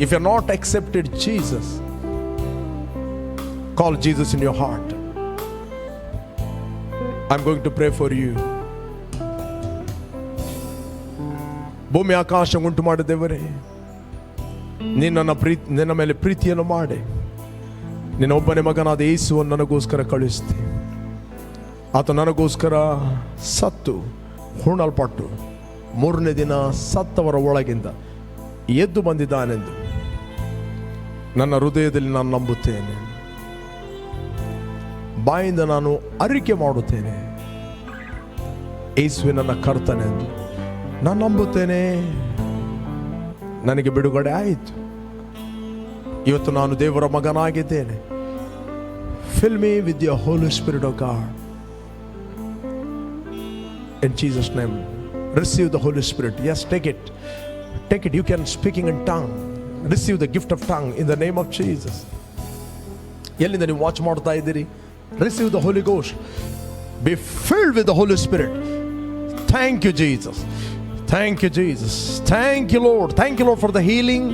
If you are not accepted Jesus, call Jesus in your heart. I'm going to pray for you. ಭೂಮಿ ಆಕಾಶ ಉಂಟು ಮಾಡಿದ ದೇವರೇ, ನಿನ್ನ ಮೇಲೆ ಪ್ರೀತಿಯನ್ನು ಮಾಡಿ ನಿನ್ನ ಒಬ್ಬನೇ ಮಗನಾದ ಯೇಸುವನ್ನು ನನಗೋಸ್ಕರ ಕಳುಹಿಸ್ತಿ. ಆತ ನನಗೋಸ್ಕರ ಸತ್ತು ಹೂಣಲ್ಪಟ್ಟು ಮೂರನೇ ದಿನ ಸತ್ತವರ ಒಳಗಿಂದ ಎದ್ದು ಬಂದಿದ್ದಾನೆಂದು ನನ್ನ ಹೃದಯದಲ್ಲಿ ನಾನು ನಂಬುತ್ತೇನೆ. ಬಾಯಿಂದ ನಾನು ಅರಿಕೆ ಮಾಡುತ್ತೇನೆ, ಯೇಸುವೆ ನನ್ನ ಕರ್ತನೆಂದು ನಾನು ನಂಬುತ್ತೇನೆ. ನನಗೆ ಬಿಡುಗಡೆ ಆಯಿತು. ಇವತ್ತು ನಾನು ದೇವರ ಮಗನಾಗಿದ್ದೇನೆ. Fill me with your Holy Spirit, O God. In Jesus' name, receive the Holy Spirit. Yes, take it. Take it. You can speaking in tongue. Receive the gift of tongue in the name of Jesus. ಎಲ್ಲಿಂದ ನೀವು ವಾಚ್ ಮಾಡ್ತಾ ಇದ್ದೀರಿ? Receive the Holy Ghost. Be filled with the Holy Spirit. Thank you, Jesus. Thank you, Jesus. Thank you, Lord. Thank you, Lord, for the healing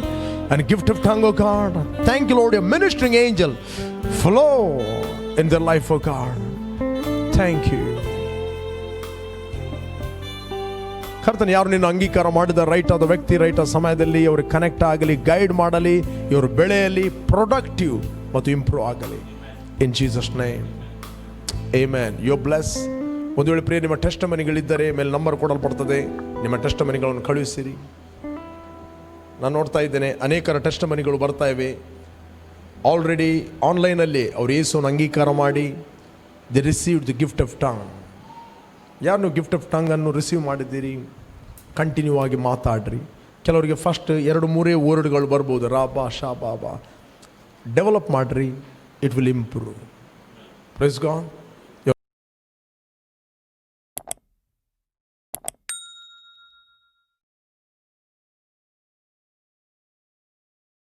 and gift of tongue, oh God. Thank you, Lord, your ministering angel flow in their life, oh God. Thank you. ಕರ್ತನ ಯಾರು ನಿನ್ನ ಅಂಗೀಕಾರ ಮಾಡಿದ ರೈಟ್ ಆದ ವ್ಯಕ್ತಿ ರೈಟ್ ಆದ ಸಮಯದಲ್ಲಿ ಅವರು ಕನೆಕ್ಟ್ ಆಗಲಿ, ಗೈಡ್ ಮಾಡಲಿ, ಇವರು ಬೆಳೆಯಲಿ, ಪ್ರೊಡಕ್ಟಿವ್ ಮತ್ತು ಇಂಪ್ರೂವ್ ಆಗಲಿ. In Jesus name amen. You bless. ಒಂದು ವೇಳೆ ಪ್ರಿಯ ನಿಮ್ಮ ಟೆಸ್ಟ್ ಮನಿಗಳಿದ್ದರೆ ಮೇಲೆ ನಂಬರ್ ಕೊಡಲ್ಪಡ್ತದೆ, ನಿಮ್ಮ ಟೆಸ್ಟ್ ಮನಿಗಳನ್ನು ಕಳುಹಿಸಿರಿ. ನಾನು ನೋಡ್ತಾ ಇದ್ದೇನೆ ಅನೇಕರ ಟೆಸ್ಟ್ ಮನಿಗಳು ಬರ್ತಾ ಇವೆ. ಆಲ್ರೆಡಿ ಆನ್ಲೈನಲ್ಲಿ ಅವರು ಯೇಸುವನ್ನು ಅಂಗೀಕಾರ ಮಾಡಿ the received the gift of tongue. ಯಾರು ನೀವು ಗಿಫ್ಟ್ ಆಫ್ ಟಂಗನ್ನು ರಿಸೀವ್ ಮಾಡಿದ್ದೀರಿ, ಕಂಟಿನ್ಯೂ ಆಗಿ ಮಾತಾಡ್ರಿ. ಕೆಲವರಿಗೆ ಫಸ್ಟ್ 2-3 ವರ್ಡ್ಗಳು ಬರ್ಬೋದು, ರಾಬಾ ಶಾ ಬಾಬಾ. ಡೆವಲಪ್ ಮಾಡಿರಿ, it will improve. Praise God.